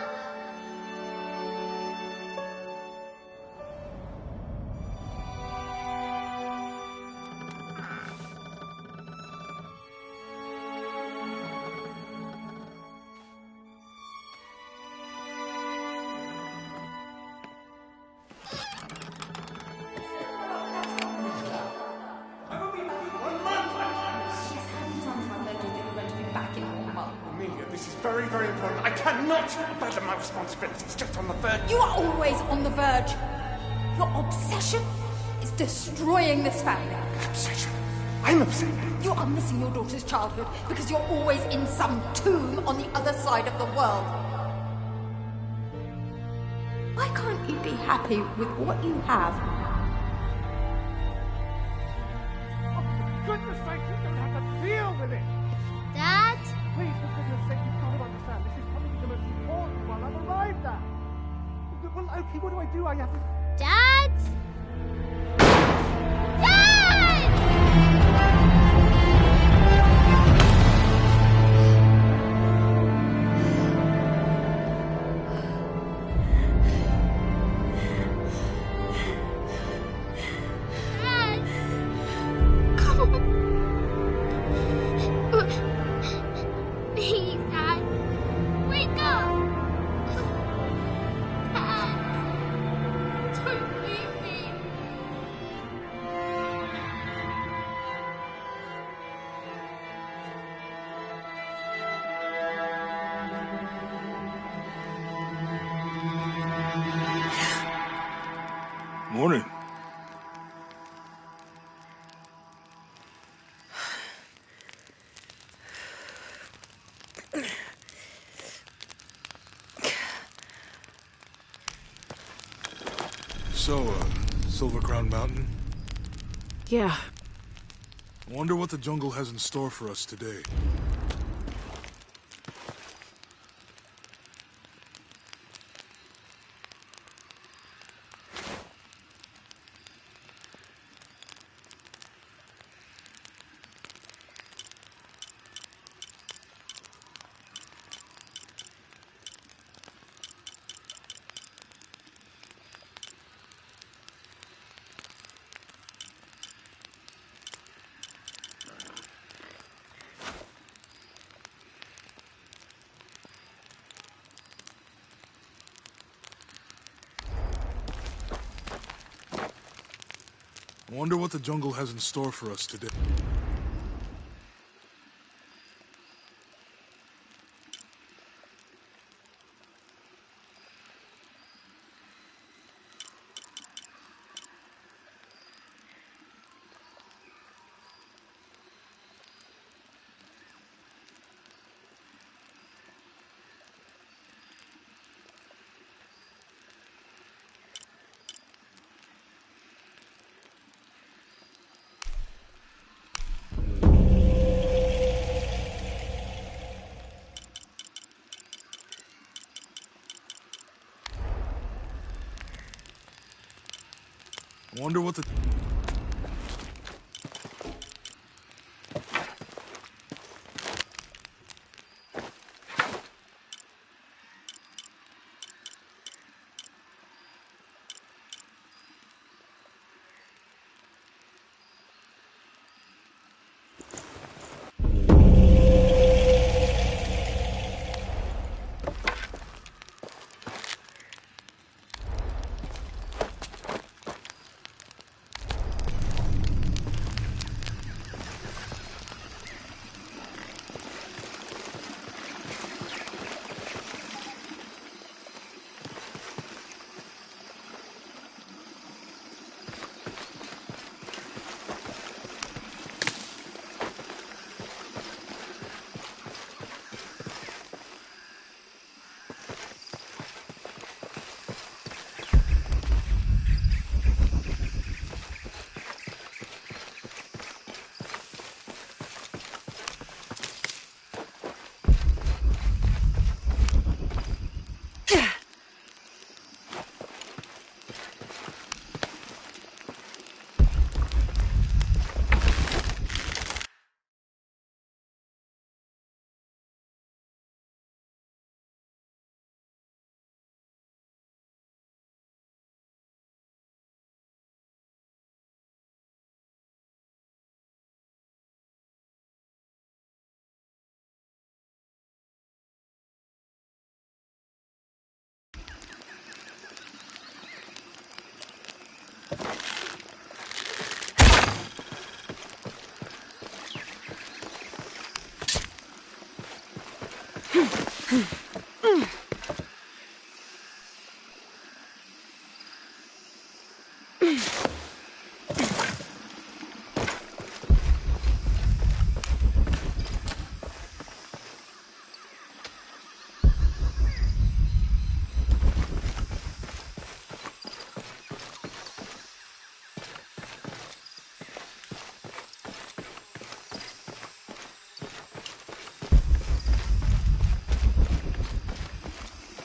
Amelia, this is very, very important. I cannot abandon my responsibilities just on the verge. You are always on the verge. Your obsession is destroying this family. Obsession? I'm upset. You are missing your daughter's childhood because you're always in some tomb on the other side of the world. Why can't you be happy with what you have? Oh, for goodness sake, you don't have to deal with it. Dad? Please, for goodness sake, you've got to understand. This is probably the most important one I've arrived at. Well, okay, what do I do? I have to... Dad? Please, Dad. Wake up. Dad. Don't leave me. Morning. So, Silver Crown Mountain? Yeah. I wonder what the jungle has in store for us today. I wonder what the jungle has in store for us today. Wonder what the...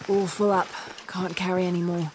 All full up. Can't carry any more.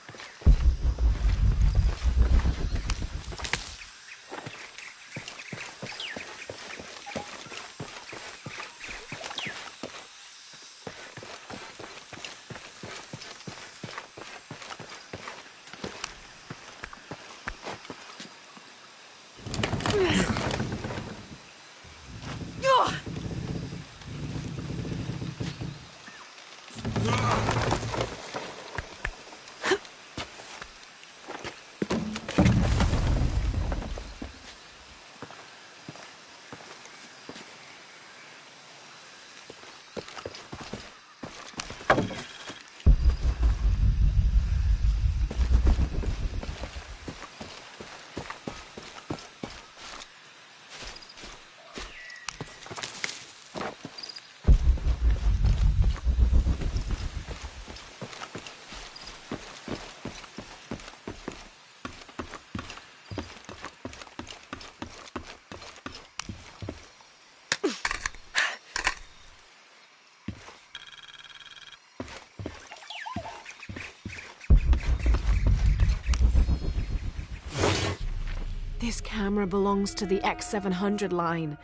This camera belongs to the X700 line.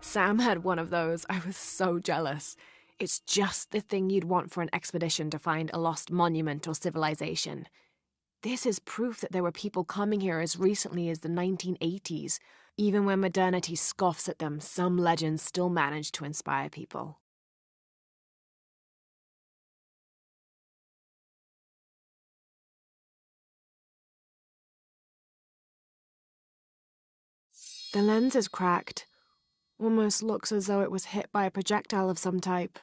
Sam had one of those. I was so jealous. It's just the thing you'd want for an expedition to find a lost monument or civilization. This is proof that there were people coming here as recently as the 1980s. Even when modernity scoffs at them, some legends still manage to inspire people. The lens is cracked. Almost looks as though it was hit by a projectile of some type.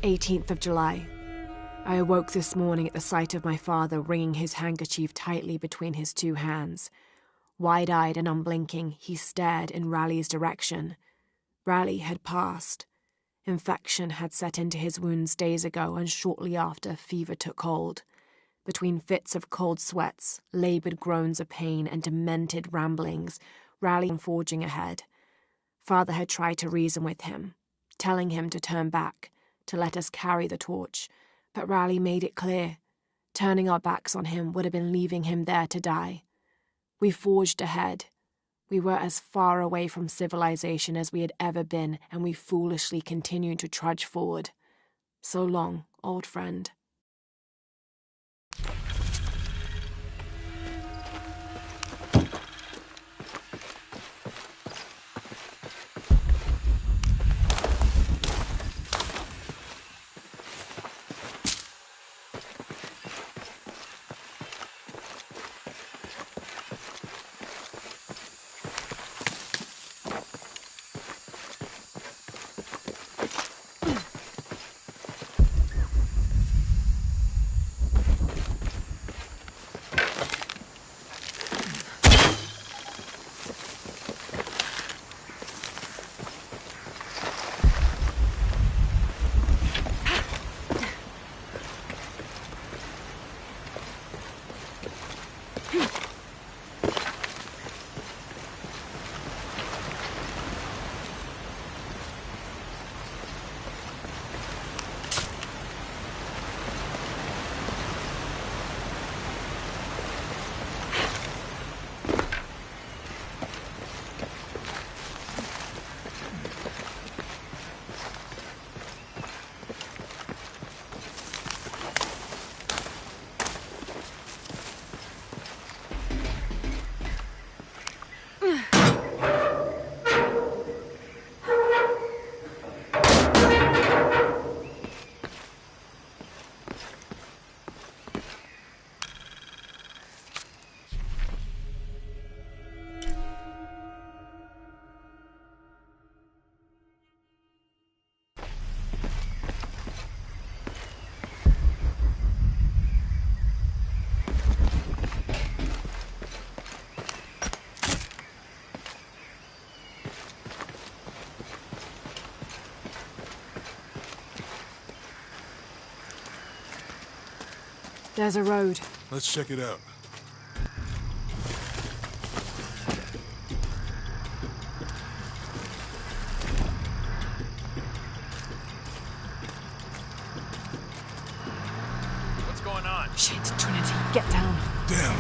18th of July. I awoke this morning at the sight of my father wringing his handkerchief tightly between his two hands. Wide-eyed and unblinking, he stared in Raleigh's direction. Raleigh had passed. Infection had set into his wounds days ago, and shortly after, fever took hold. Between fits of cold sweats, laboured groans of pain, and demented ramblings, Raleigh was forging ahead. Father had tried to reason with him, telling him to turn back, to let us carry the torch, but Raleigh made it clear. Turning our backs on him would have been leaving him there to die. We forged ahead. We were as far away from civilization as we had ever been, and we foolishly continued to trudge forward. So long, old friend. There's a road. Let's check it out. What's going on? Shit, Trinity, get down. Damn.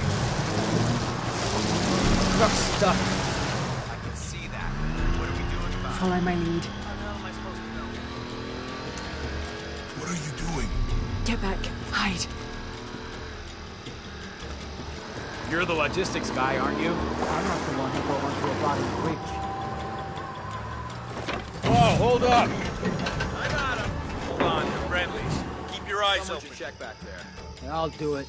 Truck's stuck. I can see that. What are we doing about it? Follow my lead. How the hell am I supposed to know? What are you doing? Get back. Hide. You're the logistics guy, aren't you? I'm not the one who brought onto a body quick. Whoa, hold up! I got him. Hold on, you're friendlies. Keep your eyes open. Check back there. I'll do it.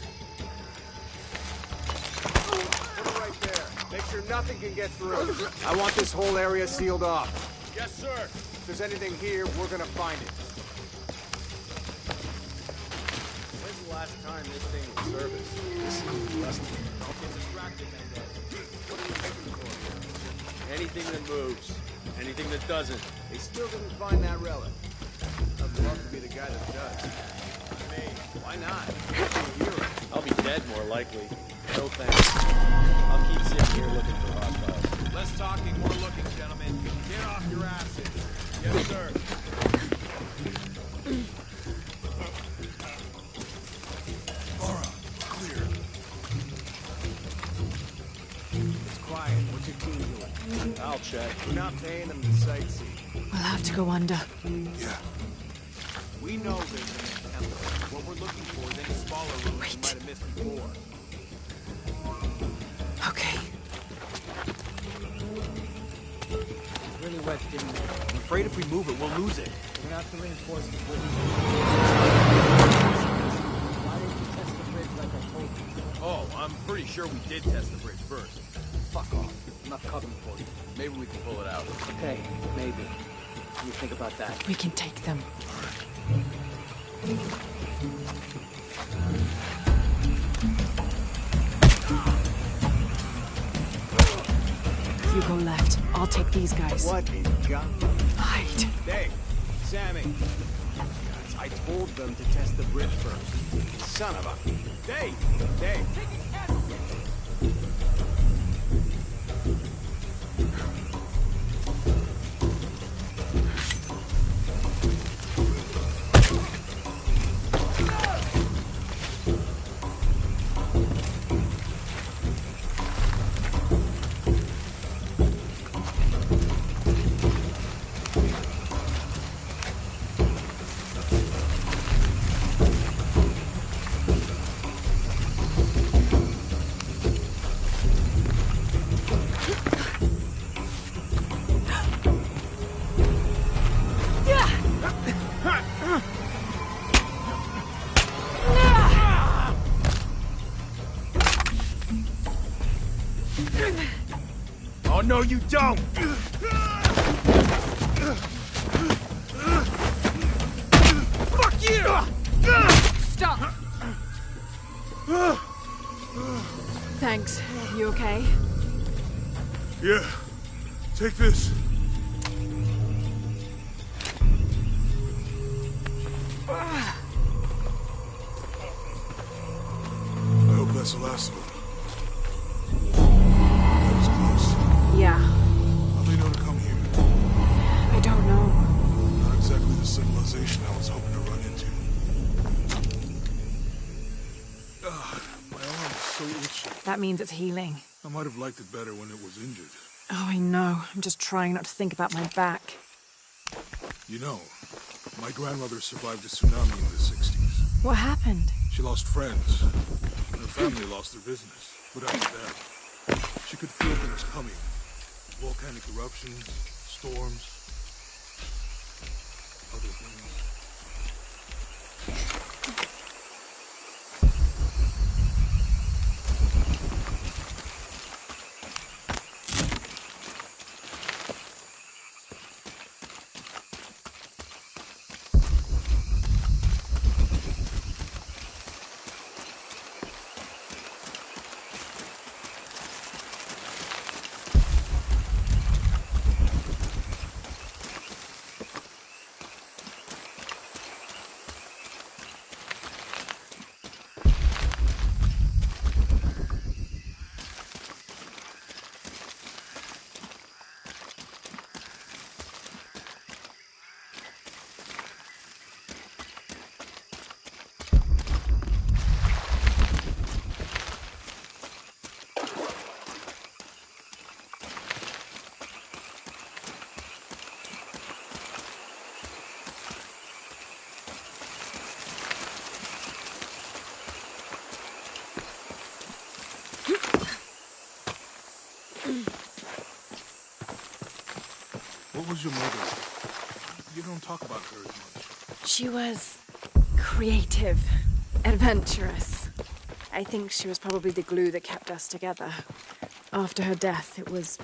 Put it right there. Make sure nothing can get through. I want this whole area sealed off. Yes, sir. If there's anything here, we're gonna find it. When's the last time this thing was serviced? This is rusty. Don't get distracted, Mendez. What are we looking for here? Anything that moves. Anything that doesn't. They still didn't find that relic. I'd love to be the guy that does. I mean, why not? Be a hero. I'll be dead more likely. No thanks. I'll keep sitting here looking for hostiles. Less talking, more looking, gentlemen. Get off your asses. Yes, sir. Laura, clear. It's quiet. What's your team doing? I'll check. We're not paying them to sightsee. We'll have to go under. Yeah. We know there's an temple. What we're looking for is any smaller rooms we might have missed before. Okay. It's really wet, Jimmy. I'm afraid if we move it, we'll lose it. We're gonna have to reinforce the bridge. Why didn't you test the bridge like I told you? Oh, I'm pretty sure we did test the bridge first. Fuck off. I'm not covering for you. Maybe we can pull it out. Okay, maybe. What do you think about that? We can take them. All right. You go left. I'll take these guys. What in God? Hide. Hey, Sammy. Guys, I told them to test the bridge first. Son of a... Dave! Dave! Oh, no, you don't! Fuck you! Stop! Thanks. You okay? Yeah. Take this. I hope that's the last of them. That was close. Yeah. How'd they know to come here? I don't know. Not exactly the civilization I was hoping to run into. My arm is so itchy. That means it's healing. I might have liked it better when it was injured. Oh, I know. I'm just trying not to think about my back. You know, my grandmother survived a tsunami in the 60s. What happened? She lost friends, and her family lost their business. But after that, she could feel things coming. Volcanic eruptions, storms, other things. What was your mother? You don't talk about her as much. She was creative, adventurous. I think she was probably the glue that kept us together. After her death, it was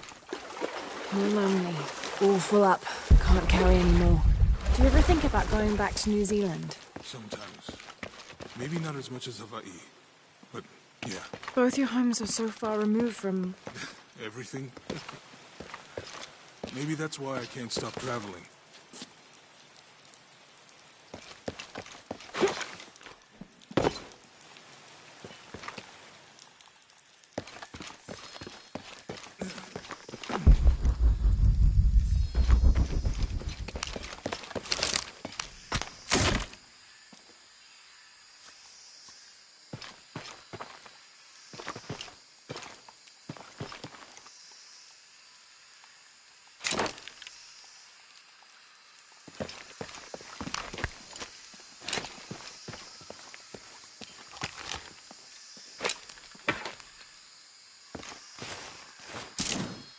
more lonely. All full up. Can't carry anymore. Do you ever think about going back to New Zealand? Sometimes. Maybe not as much as Hawaii. But, yeah. Both your homes are so far removed from... Everything. Maybe that's why I can't stop traveling.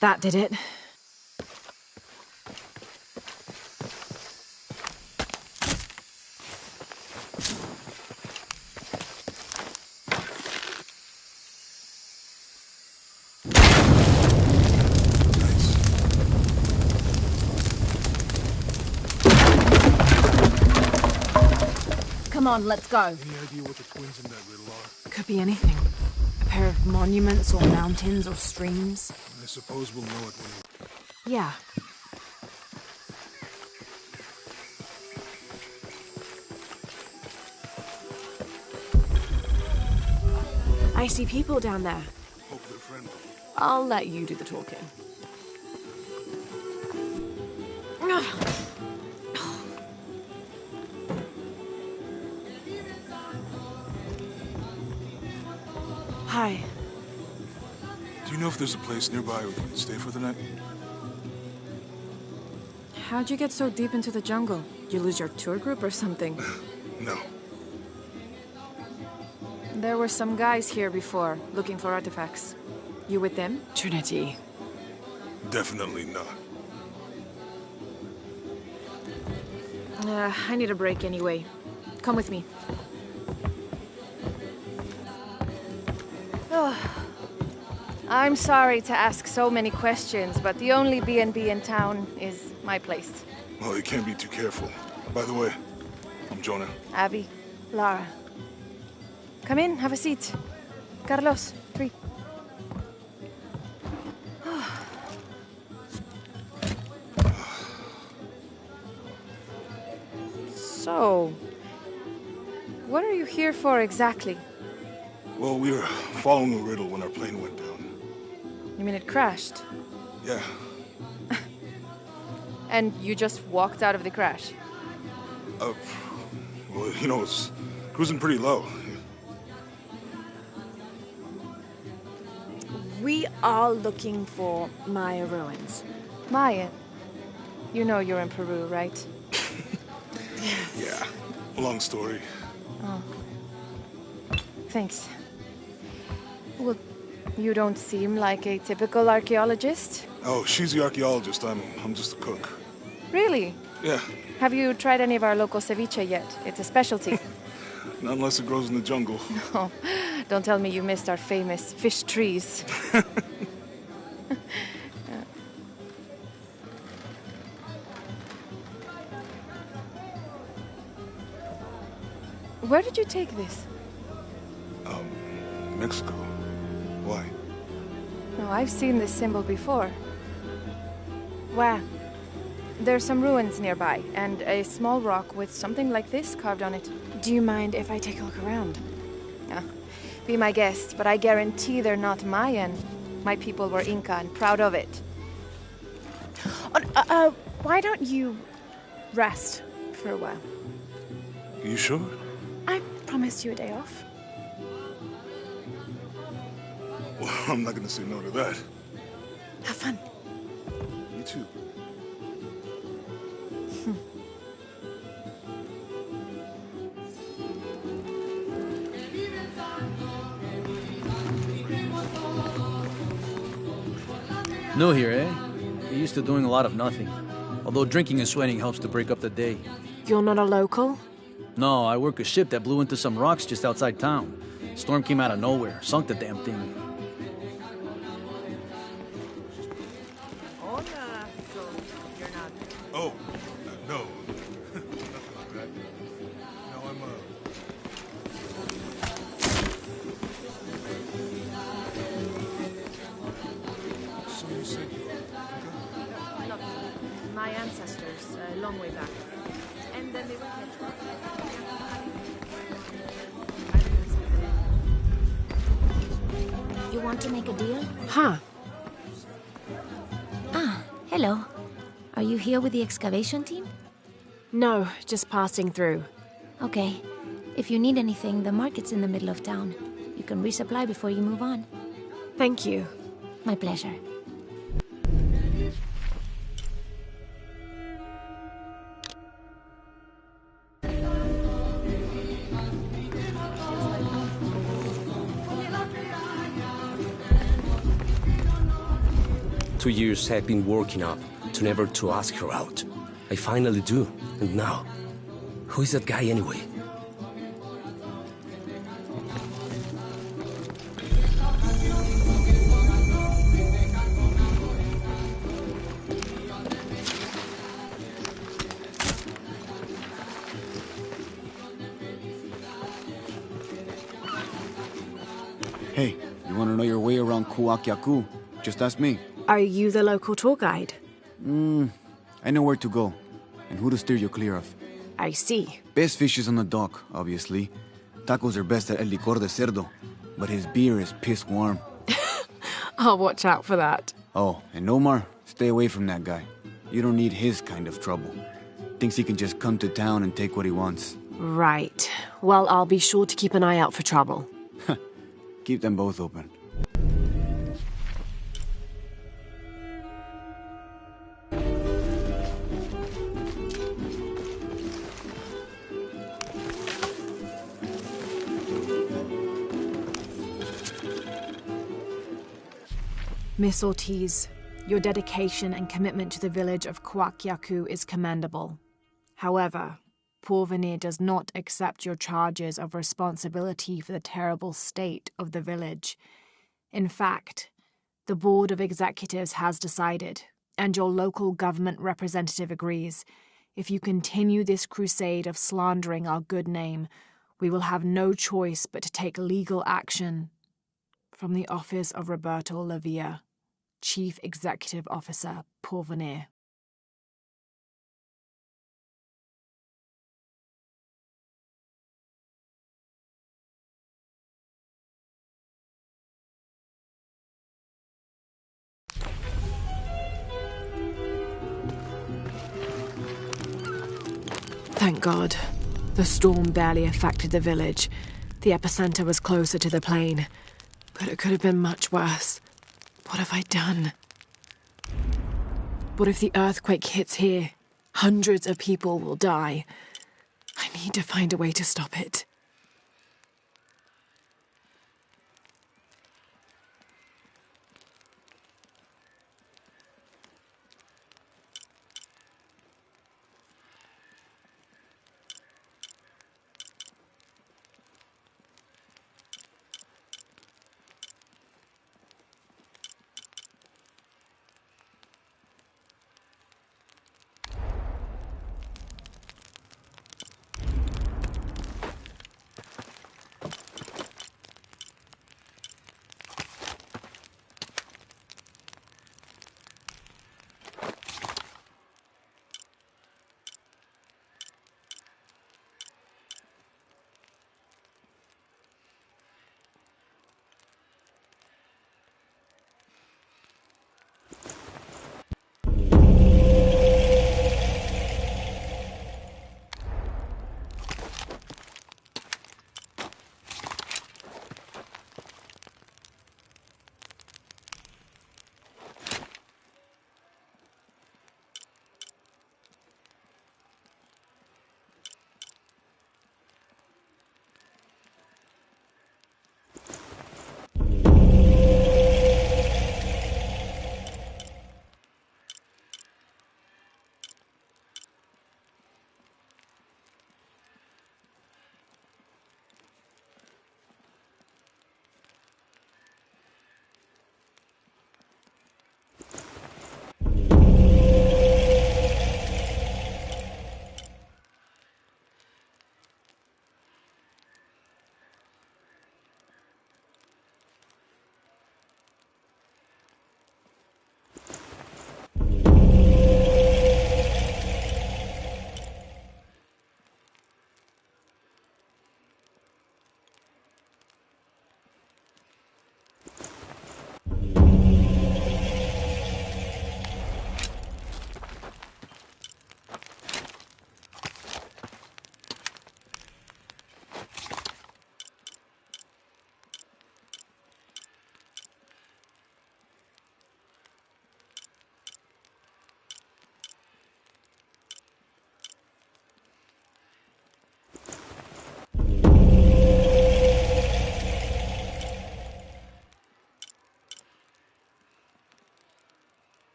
That did it. Come on, let's go. Any idea what the twins in that riddle are? Could be anything. A pair of monuments or mountains or streams. I suppose we'll know it when we... Yeah. I see people down there. Hope they're friendly. I'll let you do the talking. Hi. Do you know if there's a place nearby we can stay for the night? How'd you get so deep into the jungle? You lose your tour group or something? No. There were some guys here before, looking for artifacts. You with them? Trinity. Definitely not. I need a break anyway. Come with me. Oh. I'm sorry to ask so many questions, but the only B&B in town is my place. Well, you can't be too careful. By the way, I'm Jonah. Abby, Lara. Come in, have a seat. Carlos, 3. So, what are you here for exactly? Well, we were following a riddle when our plane went down. You mean it crashed? Yeah. And you just walked out of the crash? Well, you know, it's cruising pretty low. We are looking for Maya ruins. Maya, you know you're in Peru, right? Yeah. Long story. Oh. Thanks. Well, you don't seem like a typical archaeologist. Oh, she's the archaeologist. I'm just a cook. Really? Yeah. Have you tried any of our local ceviche yet? It's a specialty. Not unless it grows in the jungle. Oh, don't tell me you missed our famous fish trees. Where did you take this? Mexico. Why? Oh, I've seen this symbol before. Where? There's some ruins nearby, and a small rock with something like this carved on it. Do you mind if I take a look around? Be my guest, but I guarantee they're not Mayan. My people were Inca and proud of it. Why don't you rest for a while? You sure? I promised you a day off. Well, I'm not gonna say no to that. Have fun. You too. New here, eh? You're used to doing a lot of nothing. Although drinking and sweating helps to break up the day. You're not a local? No, I work a ship that blew into some rocks just outside town. Storm came out of nowhere, sunk the damn thing. Hola. So, you're not... Oh, no. Nothing like that. No, I'm, So you said you were Inca? Look, my ancestors, a long way back. And then they were You want to make a deal? Huh. Ah, hello. Are you here with the excavation team? No, just passing through. Okay. If you need anything, the market's in the middle of town. You can resupply before you move on. Thank you. My pleasure. Two years I've been working up to never to ask her out. I finally do, and now, who is that guy anyway? Hey, you want to know your way around Kuakyaku? Just ask me. Are you the local tour guide? I know where to go, and who to steer you clear of. I see. Best fish is on the dock, obviously. Tacos are best at El Licor de Cerdo, but his beer is piss warm. I'll watch out for that. Oh, and Omar, stay away from that guy. You don't need his kind of trouble. Thinks he can just come to town and take what he wants. Right. Well, I'll be sure to keep an eye out for trouble. Keep them both open. Miss Ortiz, your dedication and commitment to the village of Kuakyaku is commendable. However, Porvenir does not accept your charges of responsibility for the terrible state of the village. In fact, the Board of Executives has decided, and your local government representative agrees, if you continue this crusade of slandering our good name, we will have no choice but to take legal action. From the office of Roberto Lavia, Chief Executive Officer, Porvenir. Thank God. The storm barely affected the village. The epicenter was closer to the plain. But it could have been much worse. What have I done? What if the earthquake hits here? Hundreds of people will die. I need to find a way to stop it.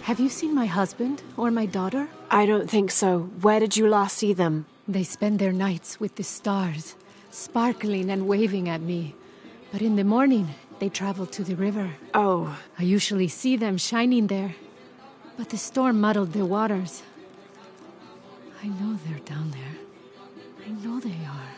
Have you seen my husband or my daughter? I don't think so. Where did you last see them? They spend their nights with the stars, sparkling and waving at me. But in the morning, they travel to the river. Oh. I usually see them shining there. But the storm muddled the waters. I know they're down there. I know they are.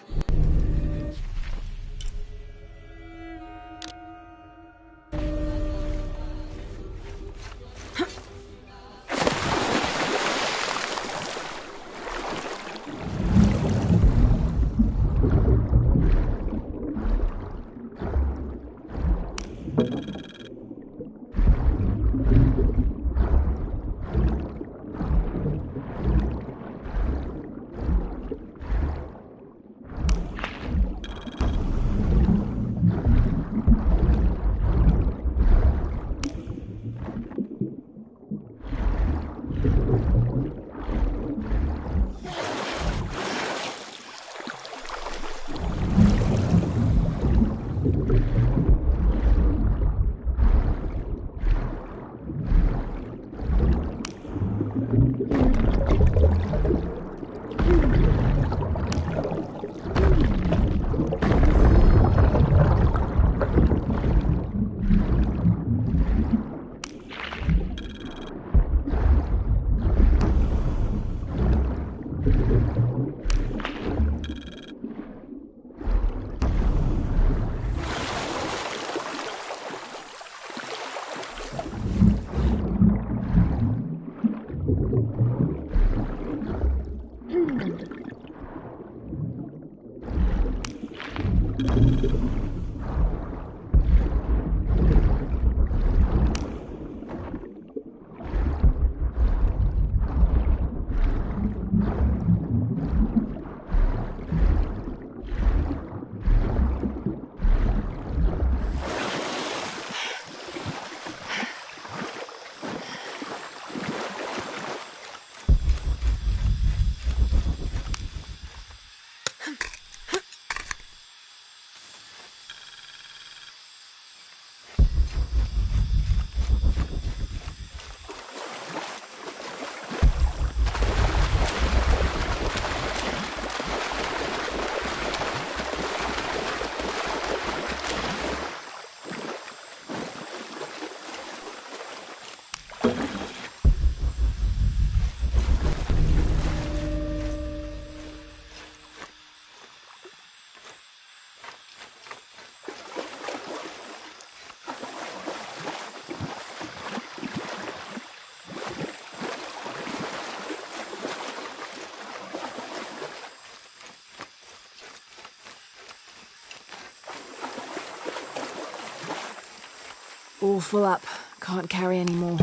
All full up. Can't carry any more.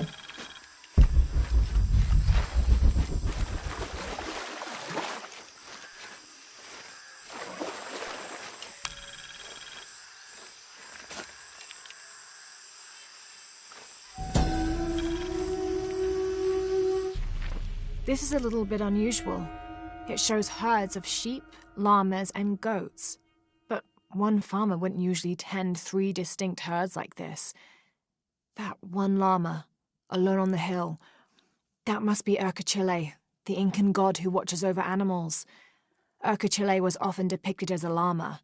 This is a little bit unusual. It shows herds of sheep, llamas, and goats. But one farmer wouldn't usually tend 3 distinct herds like this. That one llama, alone on the hill, that must be Channell, the Incan god who watches over animals. Channell was often depicted as a llama.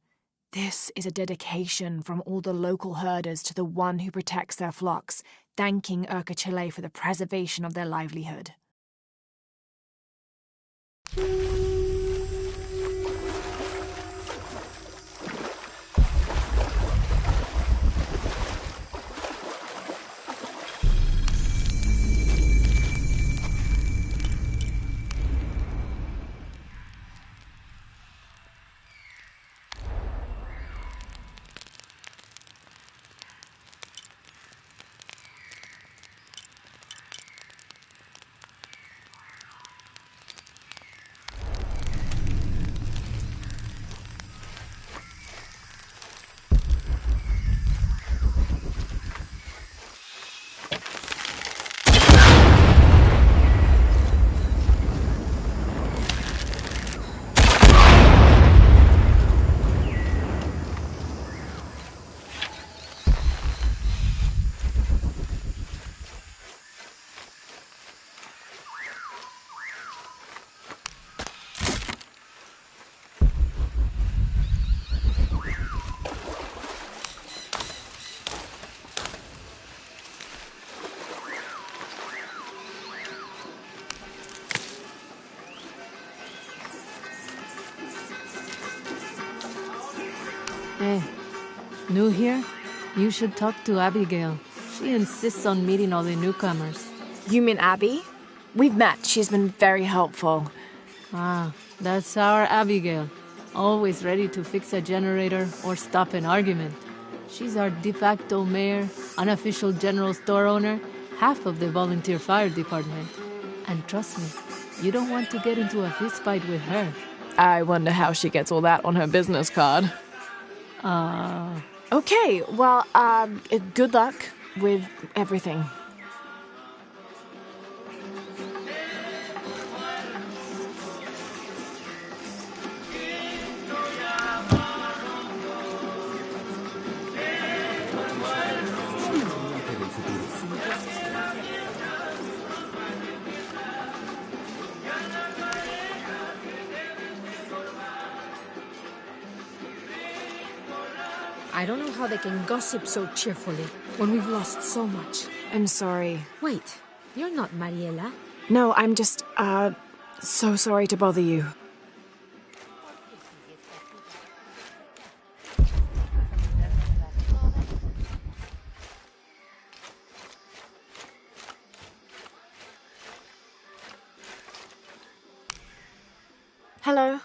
This is a dedication from all the local herders to the one who protects their flocks, thanking Channell for the preservation of their livelihood. Hey, new here? You should talk to Abigail. She insists on meeting all the newcomers. You mean Abby? We've met. She's been very helpful. Ah, that's our Abigail. Always ready to fix a generator or stop an argument. She's our de facto mayor, unofficial general store owner, half of the volunteer fire department. And trust me, you don't want to get into a fistfight with her. I wonder how she gets all that on her business card. Okay, well, good luck with everything. I don't know how they can gossip so cheerfully when we've lost so much. I'm sorry. Wait, you're not Mariela. No, I'm just, so sorry to bother you. Hello?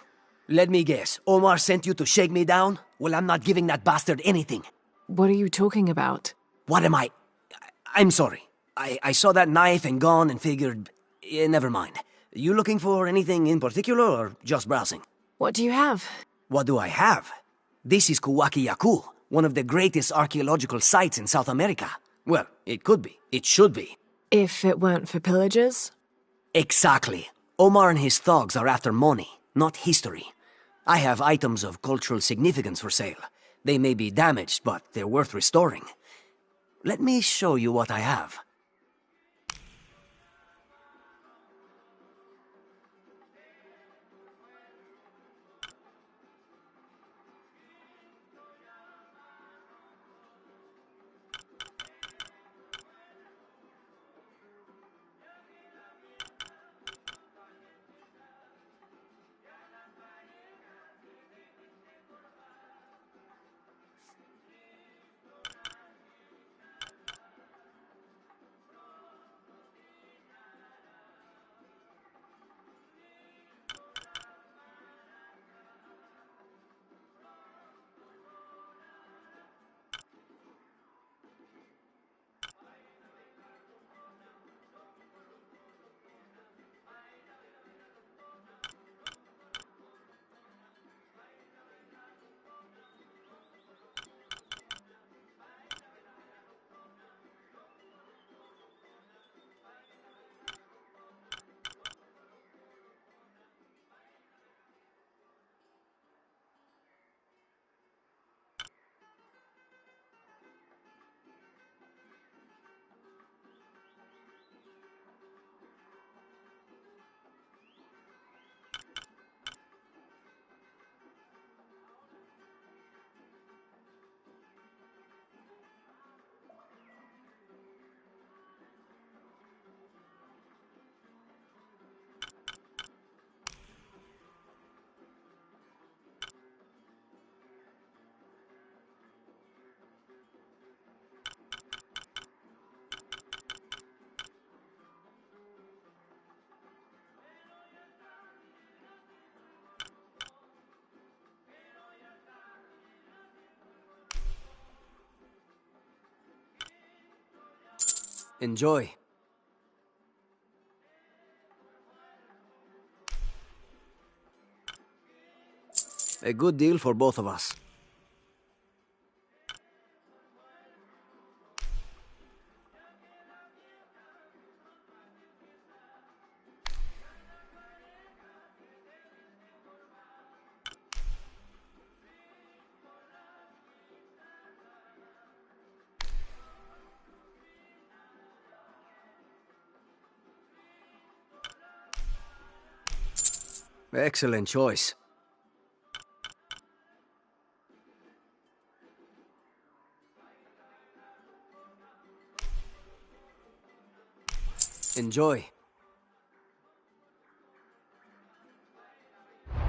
Let me guess. Omar sent you to shake me down? Well, I'm not giving that bastard anything. What are you talking about? What am I? I'm sorry. I saw that knife and gun and figured... never mind. You looking for anything in particular or just browsing? What do you have? What do I have? This is Kuwaki Yaku, one of the greatest archaeological sites in South America. Well, it could be. It should be. If it weren't for pillagers? Exactly. Omar and his thugs are after money, not history. I have items of cultural significance for sale. They may be damaged, but they're worth restoring. Let me show you what I have. Enjoy. A good deal for both of us. Excellent choice. Enjoy.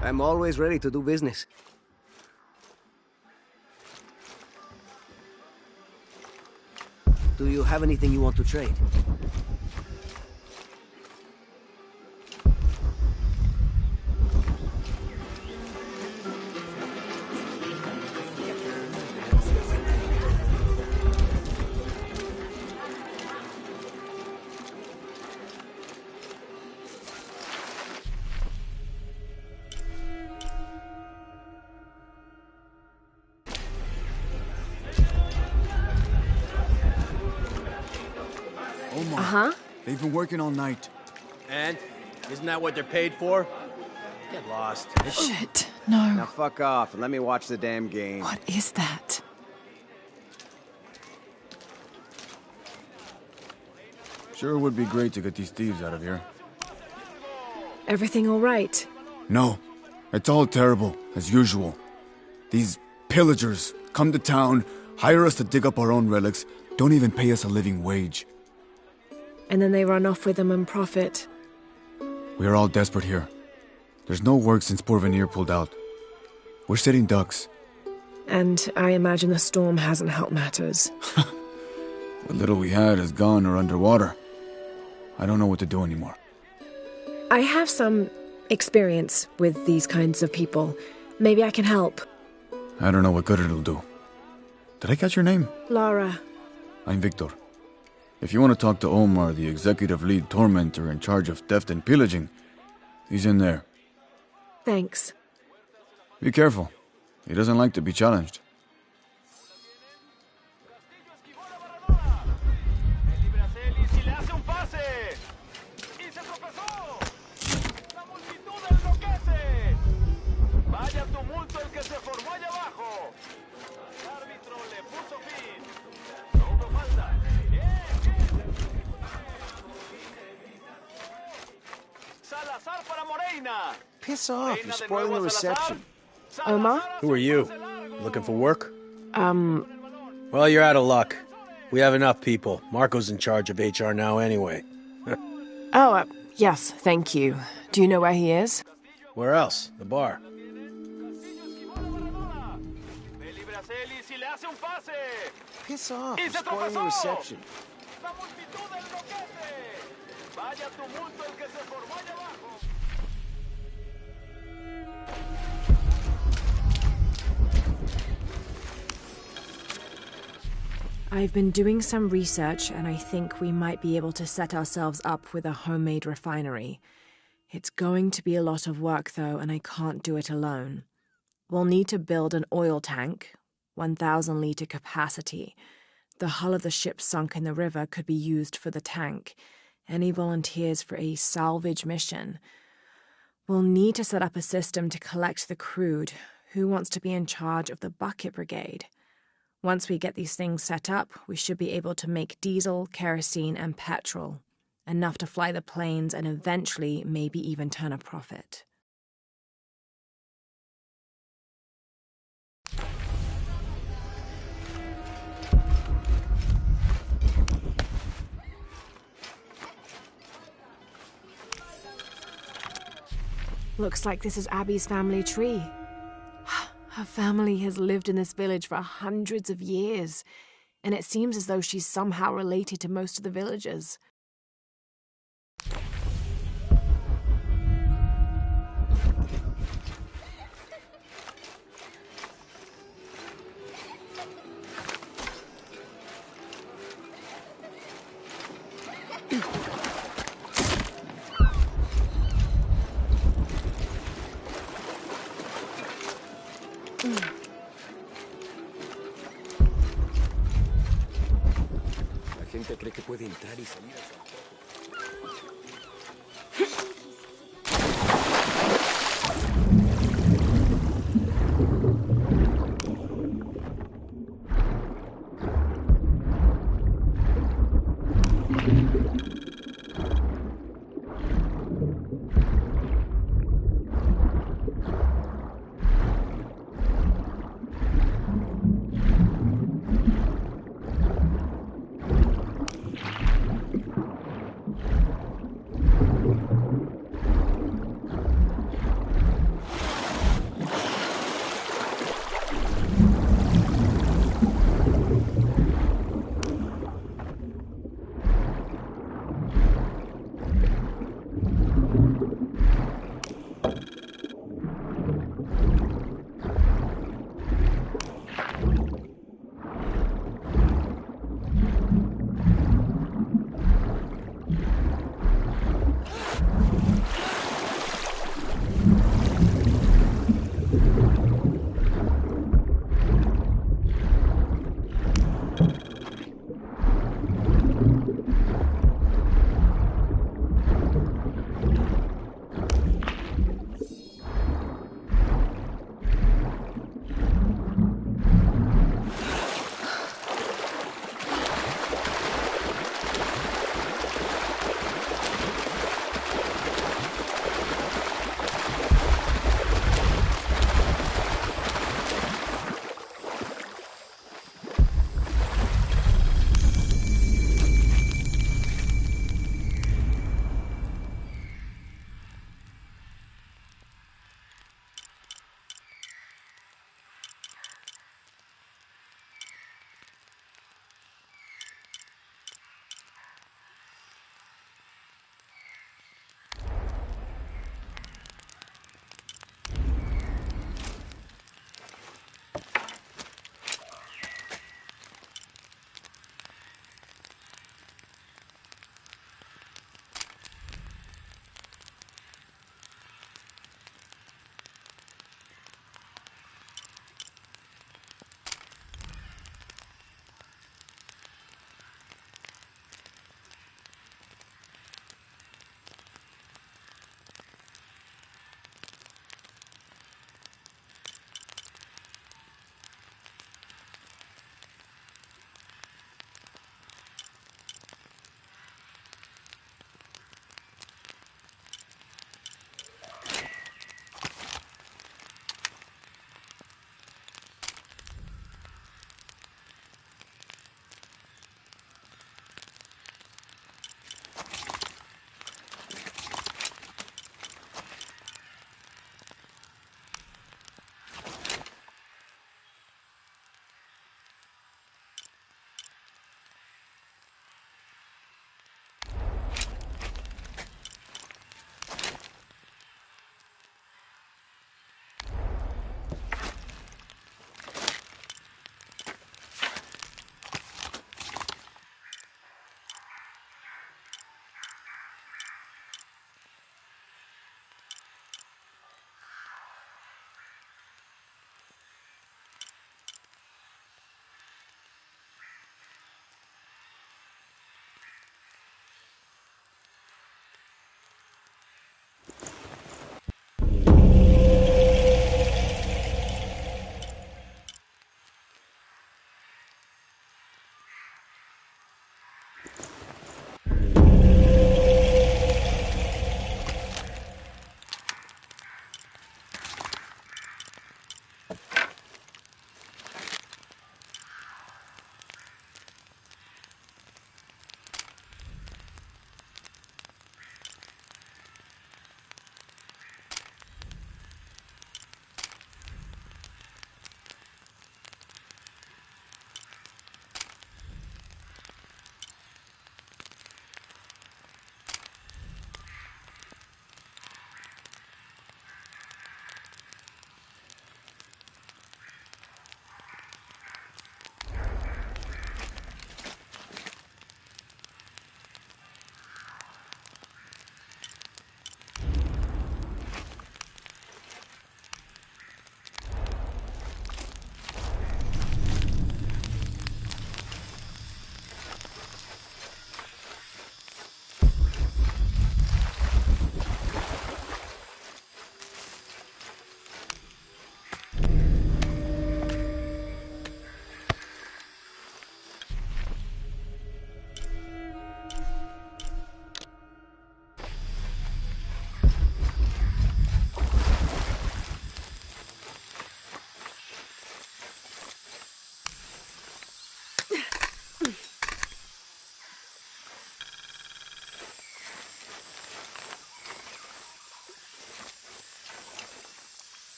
I'm always ready to do business. Do you have anything you want to trade? Omar. Uh-huh. They've been working all night. And? Isn't that what they're paid for? Get lost. Shit, no. Now fuck off and let me watch the damn game. What is that? Sure would be great to get these thieves out of here. Everything all right? No. It's all terrible, as usual. These pillagers come to town, hire us to dig up our own relics, don't even pay us a living wage. And then they run off with them and profit. We are all desperate here. There's no work since Porvenir pulled out. We're sitting ducks. And I imagine the storm hasn't helped matters. What little we had is gone or underwater. I don't know what to do anymore. I have some experience with these kinds of people. Maybe I can help. I don't know what good it'll do. Did I catch your name? Lara. I'm Victor. If you want to talk to Omar, the executive lead tormentor in charge of theft and pillaging, he's in there. Thanks. Be careful. He doesn't like to be challenged. Piss off, you're spoiling the reception. Omar? Who are you? Looking for work? Well, you're out of luck. We have enough people. Marco's in charge of HR now anyway. Yes, thank you. Do you know where he is? Where else? The bar. Piss off, you're spoiling the reception. I've been doing some research, and I think we might be able to set ourselves up with a homemade refinery. It's going to be a lot of work, though, and I can't do it alone. We'll need to build an oil tank, 1,000-liter capacity. The hull of the ship sunk in the river could be used for the tank. Any volunteers for a salvage mission? We'll need to set up a system to collect the crude. Who wants to be in charge of the bucket brigade? Once we get these things set up, we should be able to make diesel, kerosene, and petrol. Enough to fly the planes and eventually maybe even turn a profit. Looks like this is Abby's family tree. Her family has lived in this village for hundreds of years, and it seems as though she's somehow related to most of the villagers. La gente cree que puede entrar y salir a su antojo.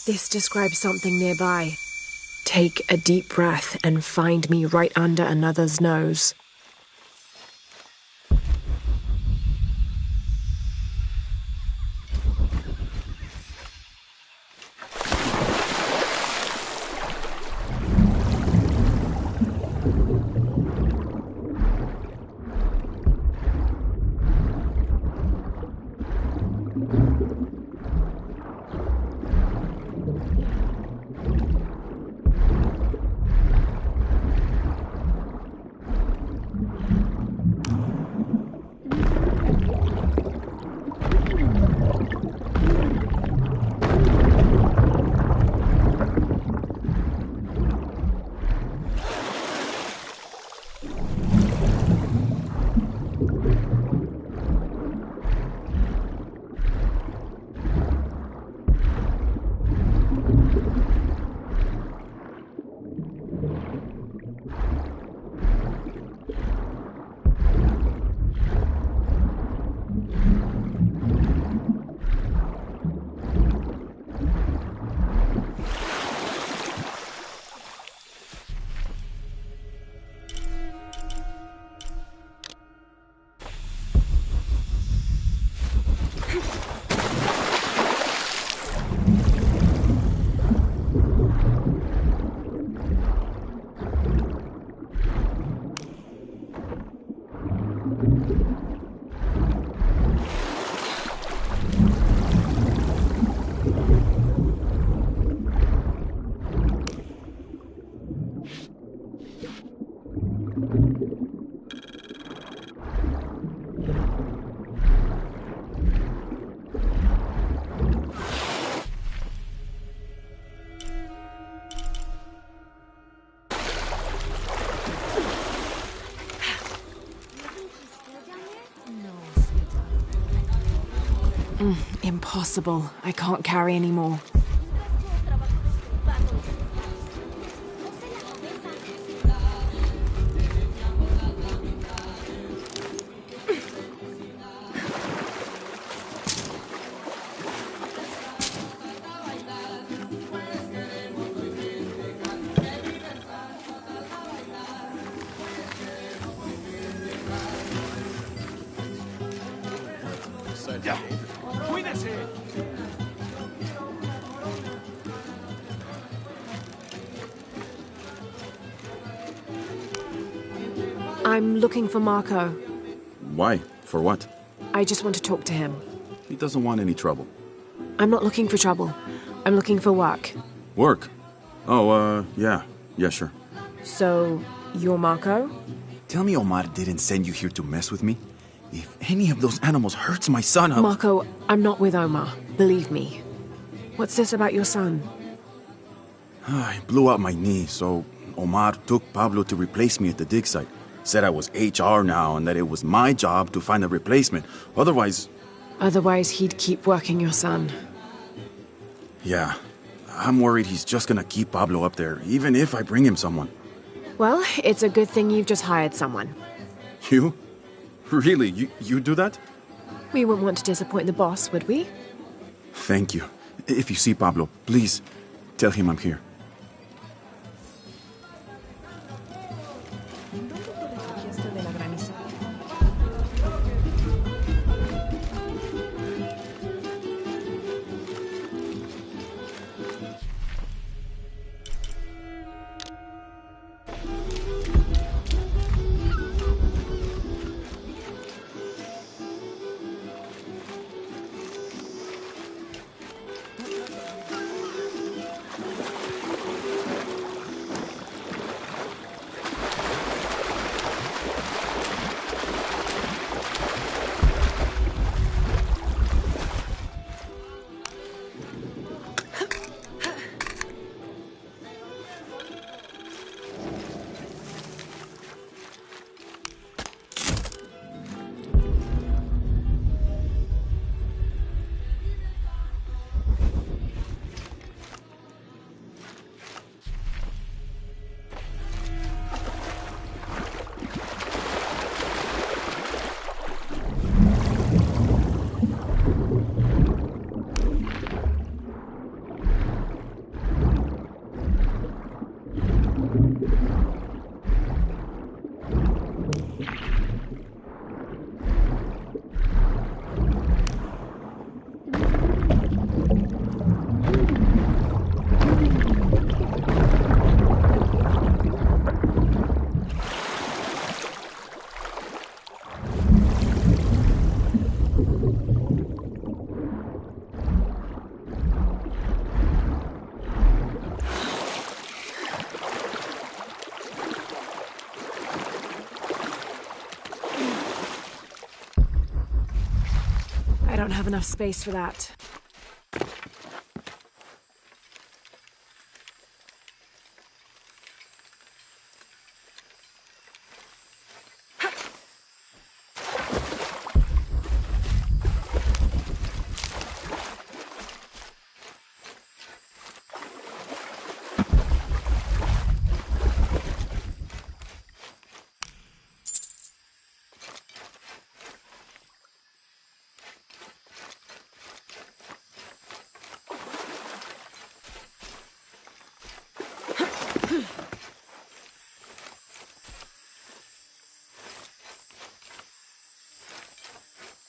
This describes something nearby. Take a deep breath and find me right under another's nose. Impossible. I can't carry anymore. Ya. ¡Cuídese! I'm looking for Marco. Why? For what? I just want to talk to him. He doesn't want any trouble. I'm not looking for trouble. I'm looking for work. Work? Oh, yeah. Yeah, sure. So, you're Marco? Tell me Omar didn't send you here to mess with me? If any of those animals hurts my son, I'll... Marco, I'm not with Omar. Believe me. What's this about your son? I blew out my knee, so Omar took Pablo to replace me at the dig site. Said I was HR now and that it was my job to find a replacement. Otherwise... Otherwise, he'd keep working your son. Yeah. I'm worried he's just gonna keep Pablo up there, even if I bring him someone. Well, it's a good thing you've just hired someone. You? Really? You do that? We wouldn't want to disappoint the boss, would we? Thank you. If you see Pablo, please tell him I'm here. have enough space for that.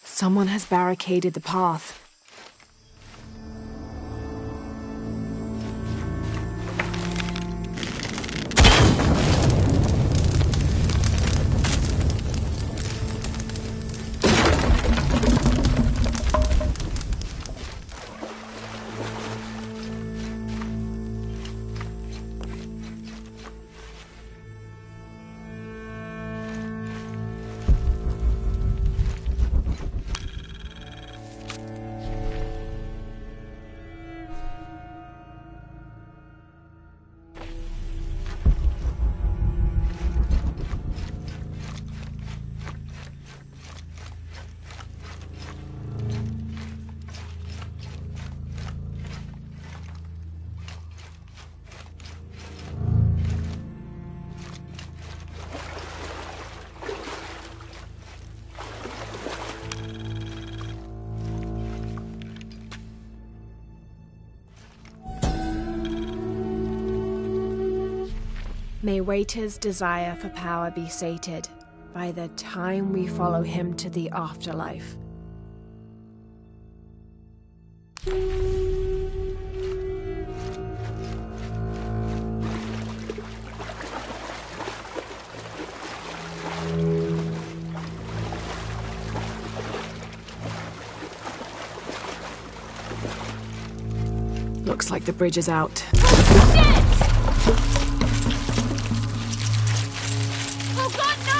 Someone has barricaded the path. May Waiter's desire for power be sated by the time we follow him to the afterlife. Looks like the bridge is out. Oh God, no!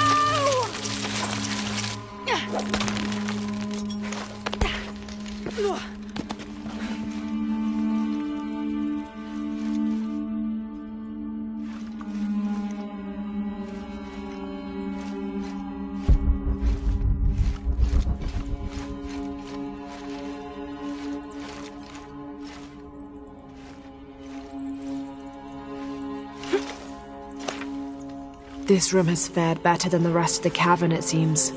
This room has fared better than the rest of the cavern, it seems.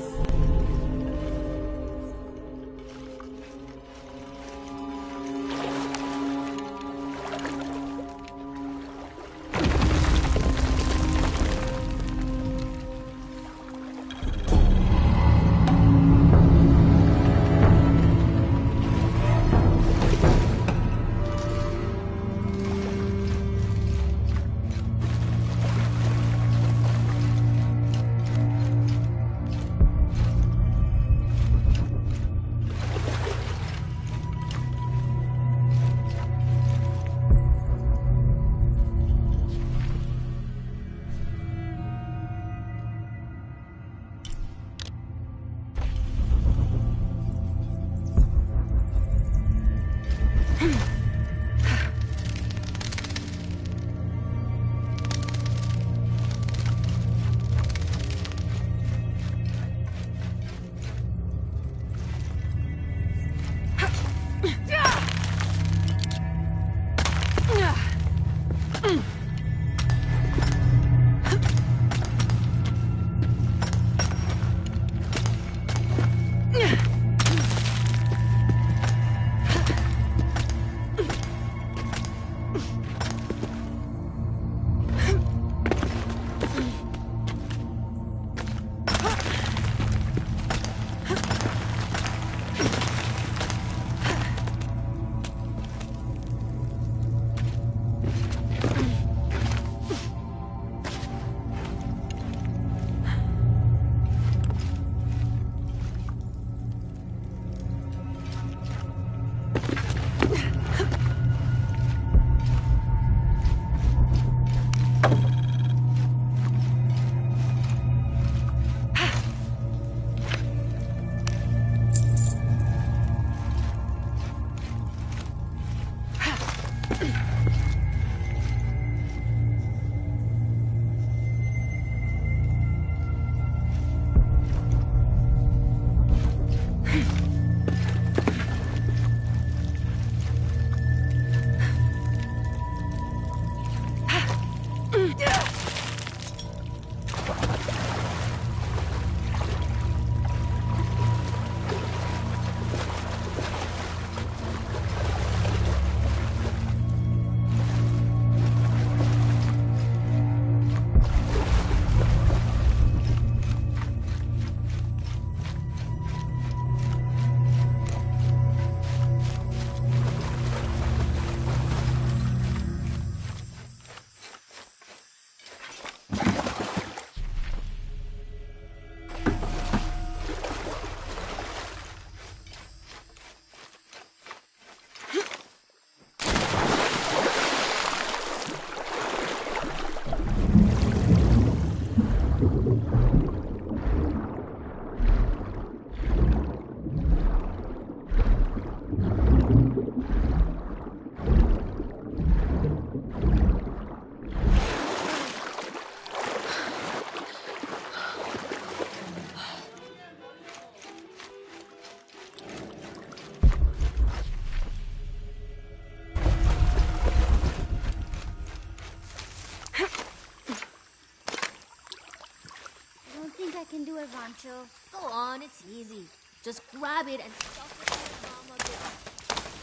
it, Rancho. Go on, it's easy. Just grab it and stuff it in your mama bit.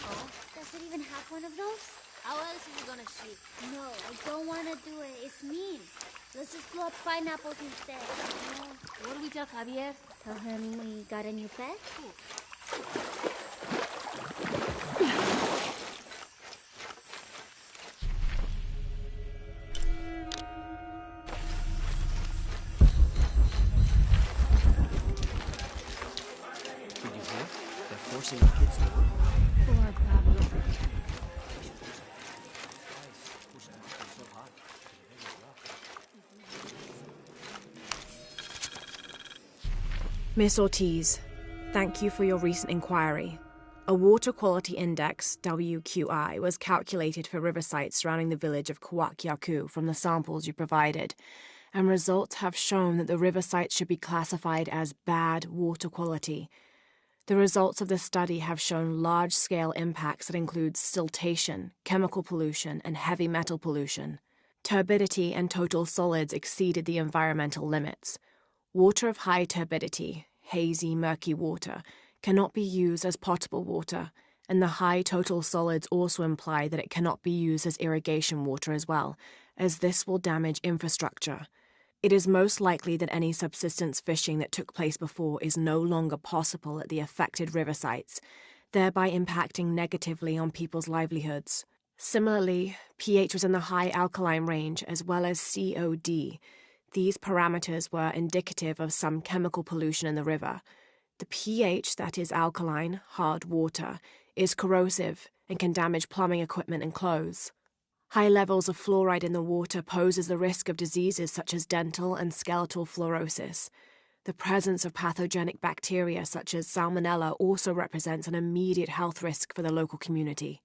Oh, does it even have one of those? How else are you gonna shoot? No, I don't want to do it. It's mean. Let's just blow up pineapples instead. No. What do we tell Javier? Tell him we got a new pet? Cool. Did you hear? They're forcing the kids to work. Poor Pablo. Miss Ortiz, thank you for your recent inquiry. A Water Quality Index, WQI, was calculated for river sites surrounding the village of Kuwakyaku from the samples you provided, and results have shown that the river sites should be classified as bad water quality. The results of the study have shown large-scale impacts that include siltation, chemical pollution, and heavy metal pollution. Turbidity and total solids exceeded the environmental limits. Water of high turbidity, hazy, murky water, cannot be used as potable water, and the high total solids also imply that it cannot be used as irrigation water as well, as this will damage infrastructure. It is most likely that any subsistence fishing that took place before is no longer possible at the affected river sites, thereby impacting negatively on people's livelihoods. Similarly, pH was in the high alkaline range as well as COD. These parameters were indicative of some chemical pollution in the river. The pH, that is alkaline, hard water, is corrosive and can damage plumbing equipment and clothes. High levels of fluoride in the water poses the risk of diseases such as dental and skeletal fluorosis. The presence of pathogenic bacteria such as Salmonella also represents an immediate health risk for the local community.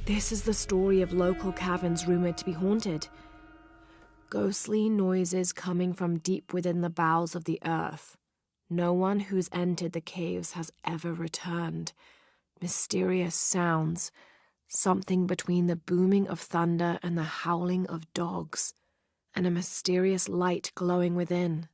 This is the story of local caverns rumored to be haunted. Ghostly noises coming from deep within the bowels of the earth. No one who's entered the caves has ever returned. Mysterious sounds, something between the booming of thunder and the howling of dogs, and a mysterious light glowing within.